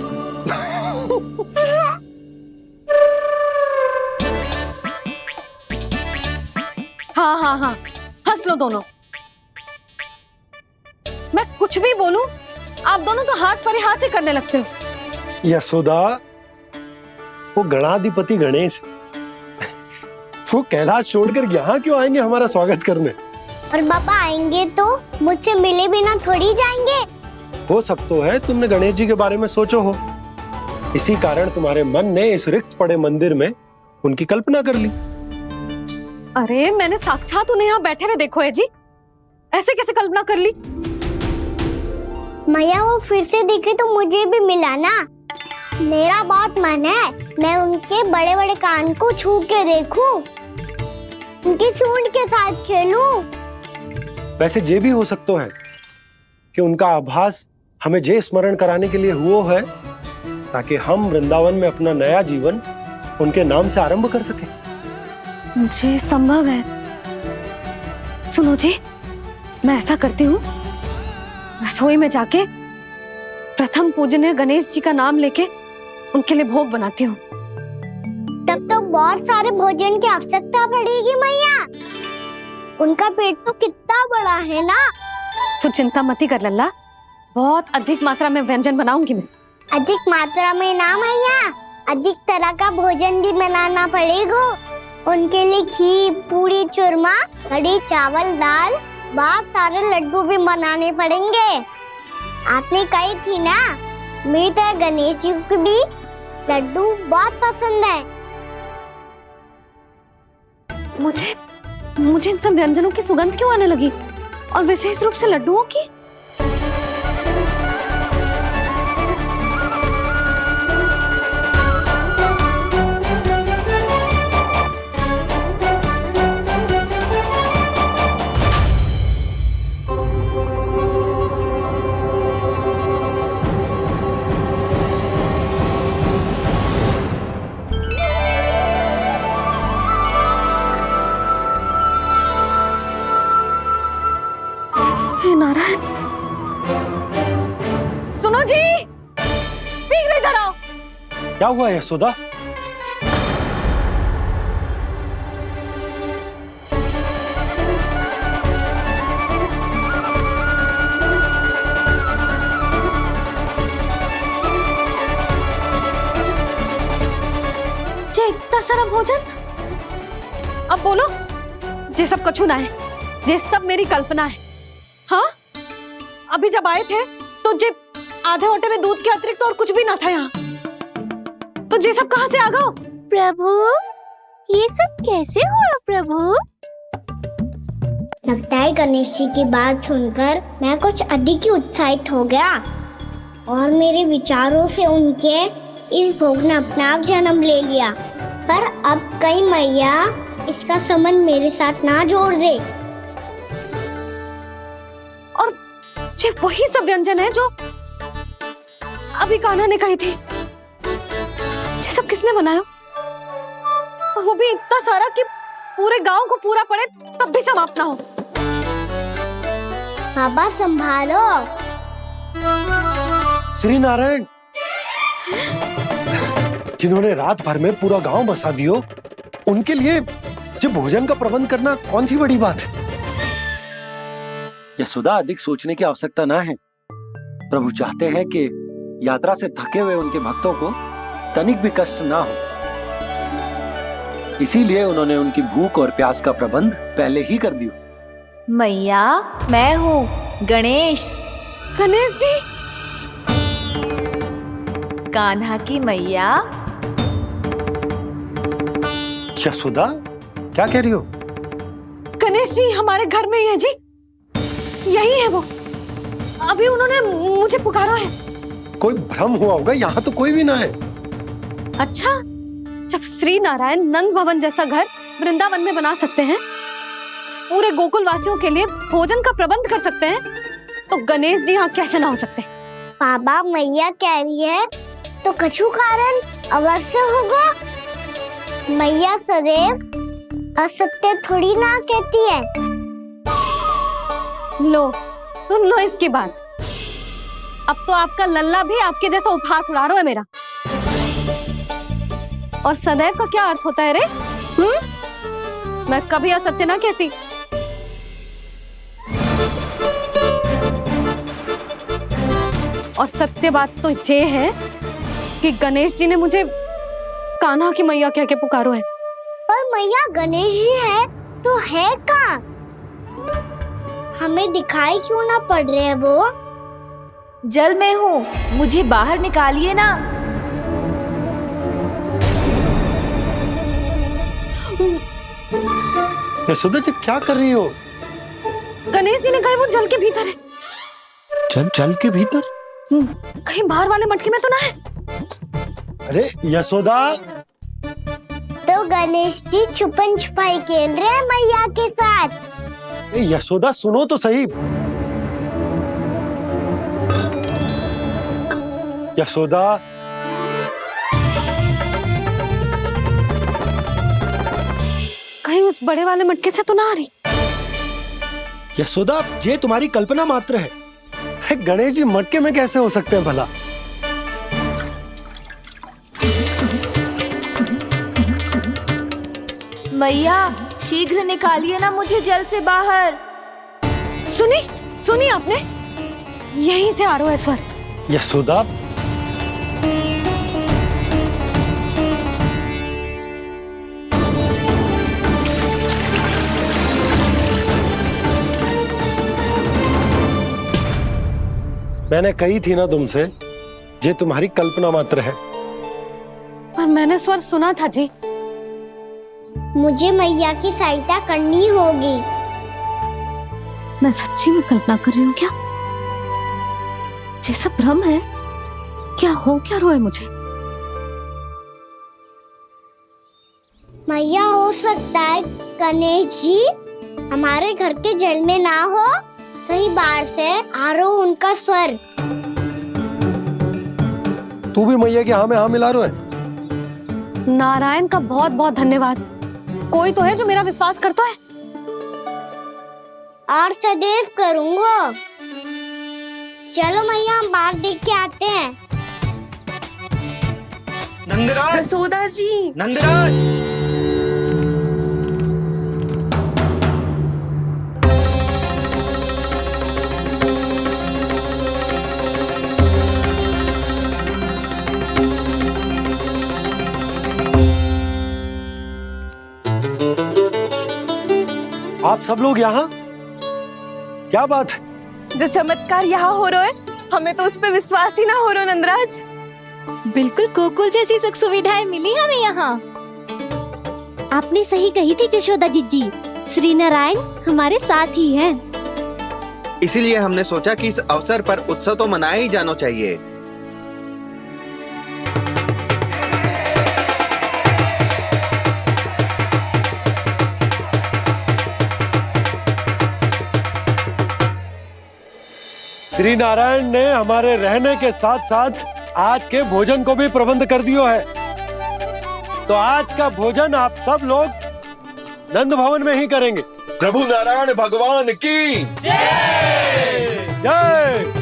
हाँ, हंस लो दोनों। मैं कुछ भी बोलूं, आप दोनों तो हास परिहास ही करने लगते हो। यशोदा, वो गणाधिपति गणेश वो कैलाश छोड़कर यहाँ क्यों आएंगे हमारा स्वागत करने? और पापा आएंगे तो मुझसे मिले बिना थोड़ी जाएंगे। हो सकता है तुमने गणेश जी के बारे में सोचो हो, इसी कारण तुम्हारे मन ने इस रिक्त पड़े मंदिर में उनकी कल्पना कर ली। अरे मैंने साक्षात उन्हें यहाँ बैठे हुए देखो है जी, ऐसे कैसे कल्पना कर ली? मैया वो फिर से दिखे तो मुझे भी मिला ना। मेरा बहुत मन है मैं उनके बड़े बड़े कान को छू के देखूं, उनकी सूंड के साथ खेलूं। वैसे ये भी हो सकता है कि उनका आभास हमें जे स्मरण कराने के लिए हुआ है ताकि हम वृंदावन में अपना नया जीवन उनके नाम से आरंभ कर सके। जी संभव है। सुनो जी, मैं ऐसा करती हूँ, रसोई में जाके प्रथम पूजनीय गणेश जी का नाम लेके उनके लिए भोग बनाती हूँ। तब तो बहुत सारे भोजन की आवश्यकता पड़ेगी मैया। उनका पेट तो कितना बड़ा है ना। तो चिंता मत ही कर लल्ला, बहुत अधिक मात्रा में व्यंजन बनाऊंगी मैं। अधिक मात्रा में ना मैया, अधिक तरह का भोजन भी बनाना पड़ेगा। उनके लिए खीर, पूरी, चूरमा, कढ़ी, चावल, दाल, बहुत सारे लड्डू भी बनाने पड़ेंगे। आपने कही थी ना, मेरी तरह गणेश जी को भी लड्डू बहुत पसंद है। मुझे इन सब व्यंजनों की सुगंध क्यों आने लगी? और विशेष रूप से लड्डुओं की। हे नारायण, सुनो जी, शीघ्र इधर आओ। क्या हुआ यशोदा? जे इतना सारा भोजन, अब बोलो, जे सब कछु ना है, जे सब मेरी कल्पना है। हाँ, अभी जब आए थे तो जे आधे ओटे में दूध के अतिरिक्त और कुछ भी ना था यहाँ, तो जे सब कहाँ से आ गए? प्रभु, ये सब कैसे हुआ प्रभु? लगता है गणेश जी की बात सुनकर मैं कुछ अधिक ही उत्साहित हो गया और मेरे विचारों से उनके इस भोग ने अपना आप जन्म ले लिया। पर अब कहीं मैया इसका संबंध मेरे साथ ना जोड़ दे। और ये वही सब व्यंजन है जो अभी कान्हा ने कही थी। ये सब किसने बनाया? और वो भी इतना सारा कि पूरे गांव को पूरा पड़े तब भी समाप्त ना हो। बाबा संभालो। श्री नारायण, जिन्होंने रात भर में पूरा गांव बसा दियो, उनके लिए जो भोजन का प्रबंध करना कौन सी बड़ी बात है? यशोदा, अधिक सोचने की आवश्यकता ना है। प्रभु चाहते हैं कि यात्रा से थके हुए उनके भक्तों को तनिक भी कष्ट ना हो, इसीलिए उन्होंने उनकी भूख और प्यास का प्रबंध पहले ही कर दिया। मैया, मैं हूँ गणेश। गणेश जी? कान्हा की मैया। यशोदा, क्या कह रही हो? गणेश जी हमारे घर में ही है जी, यही है वो। अभी उन्होंने मुझे पुकारा है। कोई भ्रम हुआ होगा, यहाँ तो कोई भी ना है। अच्छा, जब श्री नारायण नंद भवन जैसा घर वृंदावन में बना सकते हैं, पूरे गोकुल वासियों के लिए भोजन का प्रबंध कर सकते हैं, तो गणेश जी यहाँ कैसे ना हो सकते? बाबा, मैया कह रही है तो कछु कारण अवश्य होगा। मैया सदैव असत्य थोड़ी ना कहती है। लो, सुन लो इसकी बात। अब तो आपका लल्ला भी आपके जैसा उपहास उड़ा रहा है मेरा। और सदैव का क्या अर्थ होता है रे? मैं कभी असत्य ना कहती। और सत्य बात तो ये है कि गणेश जी ने मुझे कान्हा की मैया कह के पुकारो है। पर मैया गणेश जी है तो है कहाँ? हमें दिखाई क्यों ना पड़ रहे हैं वो? जल में हूँ, मुझे बाहर निकालिए ना। यशोदा जी, क्या कर रही हो? गणेश जी ने कहा वो जल के भीतर है। जल के भीतर? कहीं बाहर वाले मटके में तो ना है? अरे यशोदा! तो गणेश जी छुपन छुपाई खेल रहे हैं मैया के साथ। यशोदा, सुनो तो सही। यशोदा, कहीं उस बड़े वाले मटके से तो ना आ रही? यशोदा, ये तुम्हारी कल्पना मात्र है। गणेश जी मटके में कैसे हो सकते हैं भला? मैया, शीघ्र निकालिए ना मुझे जल से बाहर। सुनी आपने? यहीं से आ रहा है स्वर। यशोदा, मैंने कही थी ना तुमसे, ये तुम्हारी कल्पना मात्र है। पर मैंने स्वर सुना था जी। मुझे मैया की सहायता करनी होगी। मैं सच्ची में कल्पना कर रही हूँ क्या? ये सब भ्रम है क्या? हो क्या रहा है मुझे? मैया, हो सकता है गणेश जी हमारे घर के जल में ना हो, कहीं बाहर से आ रहा हो उनका स्वर। तू भी मैया की हाँ में हाँ मिला रहा है। नारायण का बहुत बहुत धन्यवाद। कोई तो है जो मेरा विश्वास करता है। और सदैव करूंगा। चलो मैया, हम बाहर देख के आते हैं। नंदराज, जसोदा जी, नंदराज। आप सब लोग यहाँ? क्या बात है? जो चमत्कार यहाँ हो रहा है, हमें तो उस पे विश्वास ही ना हो रहा नंदराज। बिल्कुल गोकुल जैसी सुख सुविधाएं मिली हमें यहाँ। आपने सही कही थी जशोदा जीजी, श्री नारायण हमारे साथ ही हैं। इसीलिए हमने सोचा कि इस अवसर पर उत्सव तो मनाया ही जाना चाहिए। श्री नारायण ने हमारे रहने के साथ साथ आज के भोजन को भी प्रबंध कर दियो है। तो आज का भोजन आप सब लोग नंद भवन में ही करेंगे। प्रभु नारायण भगवान की जय जय।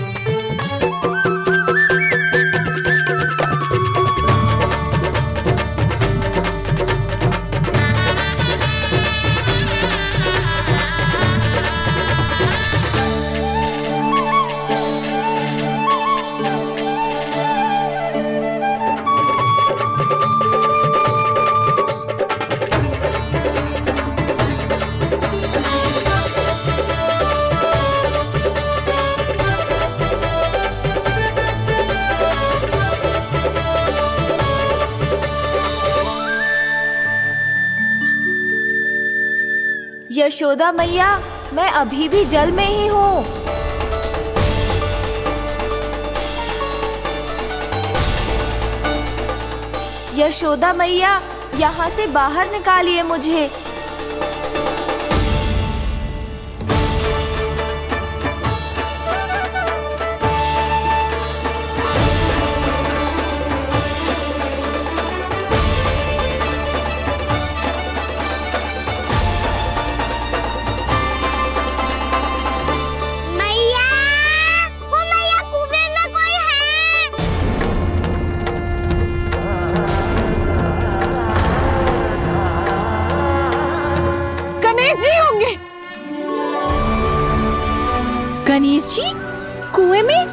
यशोदा मैया, मैं अभी भी जल में ही हूँ। यशोदा मैया, यहाँ से बाहर निकालिए मुझे। गणेश जी कुएं में?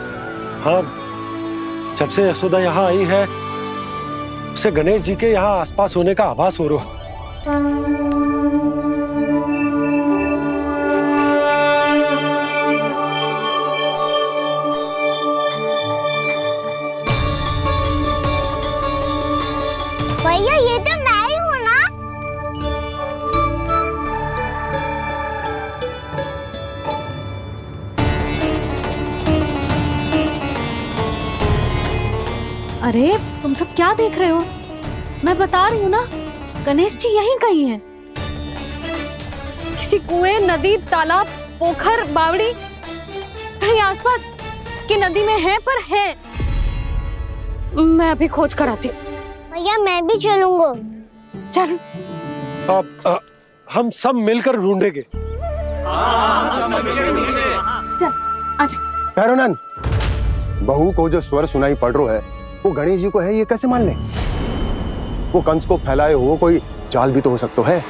हाँ, जब से यशोदा यहाँ आई है उसे गणेश जी के यहाँ आसपास होने का आभास हो रहा है। भैया, ये तो मैं ही हूँ ना? अरे तुम सब क्या देख रहे हो? मैं बता रही हूँ ना, गणेश जी यहीं कहीं हैं। किसी कुएं, नदी, तालाब, पोखर, बावड़ी, कहीं आसपास की नदी में है, पर है। मैं अभी खोज कर आती हूँ। भैया, मैं भी चलूंगा। चल। अब हम सब मिलकर ढूंढेंगे। चल, आजा। भैरवनंद, बहू को जो स्वर सुनाई पड़ रहा है वो गणेश जी को है, ये कैसे मान ले? वो कंस को फैलाए हुए कोई चाल भी तो हो सकता है।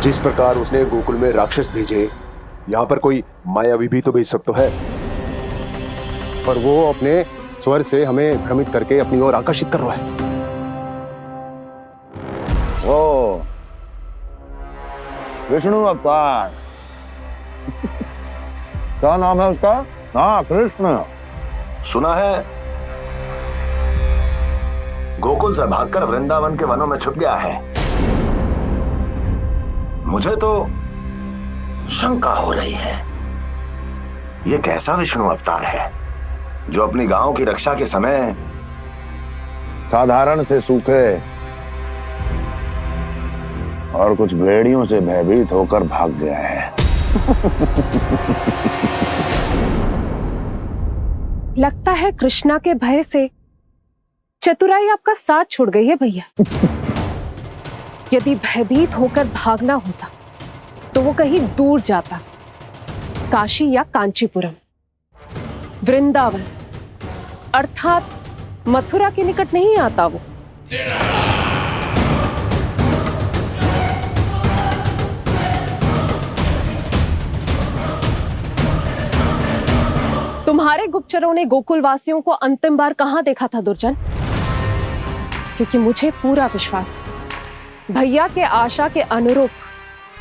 जिस प्रकार उसने गोकुल में राक्षस भेजे, यहाँ पर कोई मायावी भी तो भेज सकता है। और वो अपने स्वर से हमें भ्रमित करके अपनी ओर आकर्षित कर रहा है। ओ विष्णु अवतार। क्या नाम है उसका? हाँ, कृष्ण। सुना है गोकुल से भागकर वृंदावन के वनों में छुप गया है। मुझे तो शंका हो रही है। ये कैसा विष्णु अवतार है जो अपनी गांव की रक्षा के समय साधारण से सूखे और कुछ भेड़ियों से भयभीत होकर भाग गया है। लगता है कृष्णा के भय से चतुराई आपका साथ छोड़ गई है भैया। यदि भयभीत होकर भागना होता तो वो कहीं दूर जाता, काशी या कांचीपुरम, वृंदावन अर्थात मथुरा के निकट नहीं आता वो। तुम्हारे गुप्तचरों ने गोकुल वासियों को अंतिम बार कहां देखा था दुर्जन? क्योंकि मुझे पूरा विश्वास है भैया के आशा के अनुरूप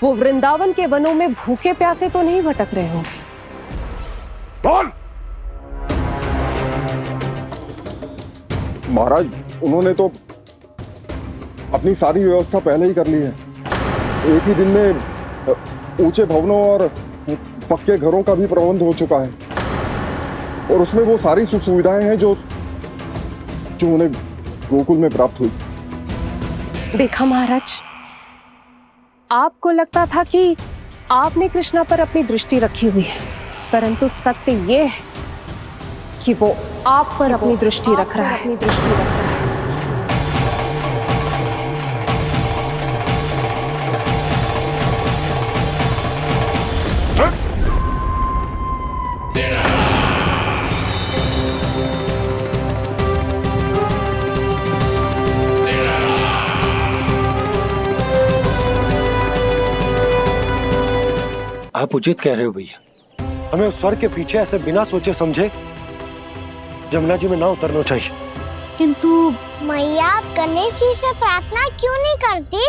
वो वृंदावन के वनों में भूखे प्यासे तो नहीं भटक रहे होंगे। बोल। महाराज, उन्होंने तो अपनी सारी व्यवस्था पहले ही कर ली है। एक ही दिन में ऊंचे भवनों और पक्के घरों का भी प्रबंध हो चुका है और उसमें वो सारी सुख सुविधाएं हैं जो उन्हें गोकुल में प्राप्त हुई। देखा महाराज, आपको लगता था कि आपने कृष्णा पर अपनी दृष्टि रखी हुई है, परंतु सत्य ये है कि वो आप पर अपनी दृष्टि रख रहा है। आप उचित कह रहे हो भैया, हमें उस स्वर के पीछे ऐसे बिना सोचे समझे जमुना जी में ना उतरना चाहिए। किंतु मैया, आप गणेश जी से प्रार्थना क्यों नहीं करती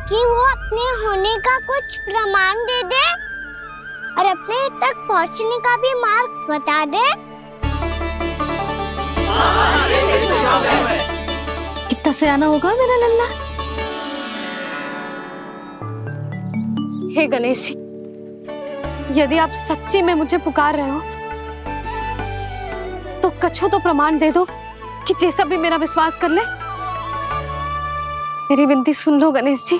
कि वो अपने होने का कुछ प्रमाण दे दे और अपने तक पहुंचने का भी मार्ग बता दे? कितना सयाना होगा मेरा लल्ला। हे गणेश जी, यदि आप सच्ची में मुझे पुकार रहे हो तो कछु तो प्रमाण दे दो कि जैसा भी मेरा विश्वास कर ले। मेरी विनती सुन लो गणेश जी।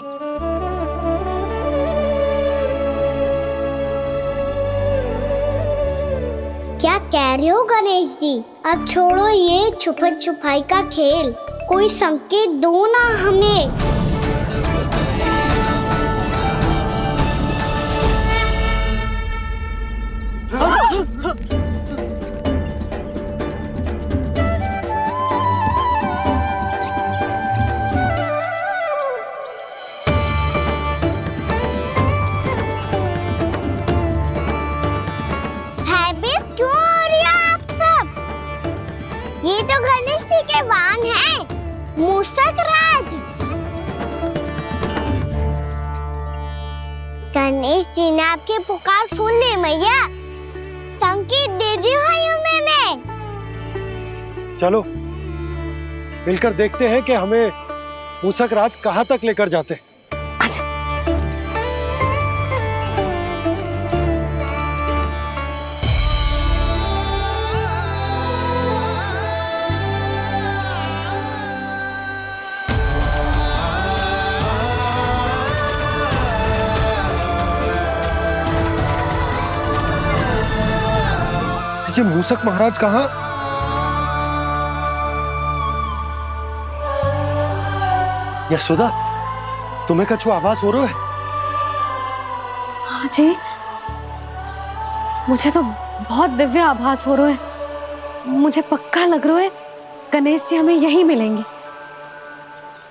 क्या कह रहे हो गणेश जी? अब छोड़ो ये छुपन छुपाई का खेल, कोई संकेत दो ना हमें। भयभीत क्यों हो रही हो आप सब? ये तो गणेश जी के वाहन हैं, मूषक राज। गणेश जी ने आपकी पुकार सुन ली मैया, संकेत दे दी भाइयों मैंने। चलो मिलकर देखते हैं कि हमें मूषक राज कहां तक लेकर जाते हैं। जी मूषक महाराज कहाँ? यशोदा, तुम्हें कछु आभास हो रहा है? हाँ जी, मुझे तो बहुत दिव्य आभास हो रहा है। मुझे पक्का लग रहा है गणेश जी हमें यहीं मिलेंगे।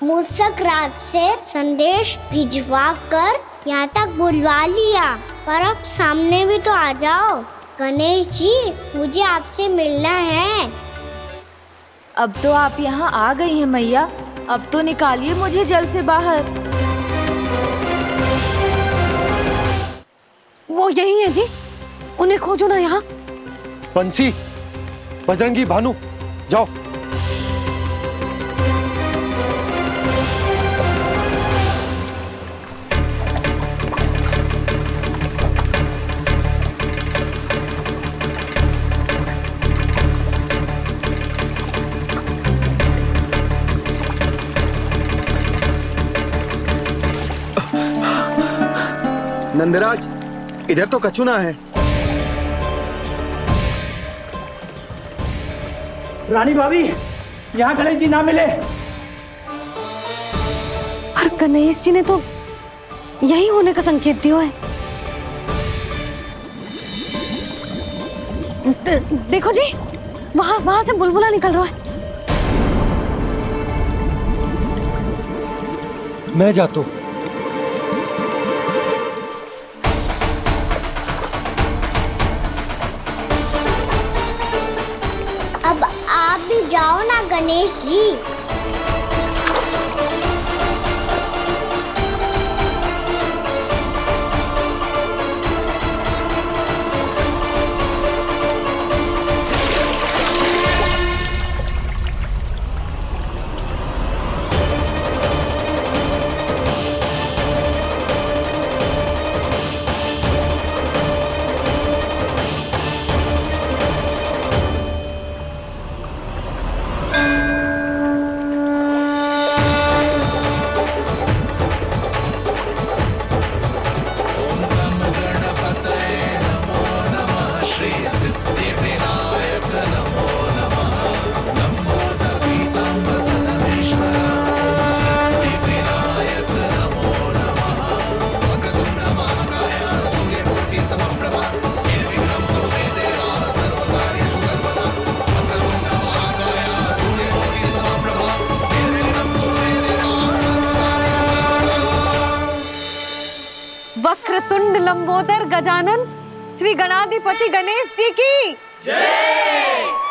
मूषक राज से संदेश भिजवा कर यहाँ तक बुलवा लिया, पर अब सामने भी तो आ जाओ। गणेश जी, मुझे आपसे मिलना है। अब तो आप यहाँ आ गई हैं मैया, अब तो निकालिए मुझे जल से बाहर। वो यही है जी, उन्हें खोजो ना यहाँ। बंसी, बजरंगी, भानु, जाओ। नंदराज, इधर तो कछुना है। रानी भाभी, यहाँ गणेश जी ना मिले। पर गणेश जी ने तो यही होने का संकेत दिया है। देखो जी, वहां से बुलबुला निकल रहा है। मैं जाता हूं। अब आप भी जाओ ना गणेश जी। वक्रतुंड लंबोदर गजानन श्री गणाधिपति गणेश जी की जय।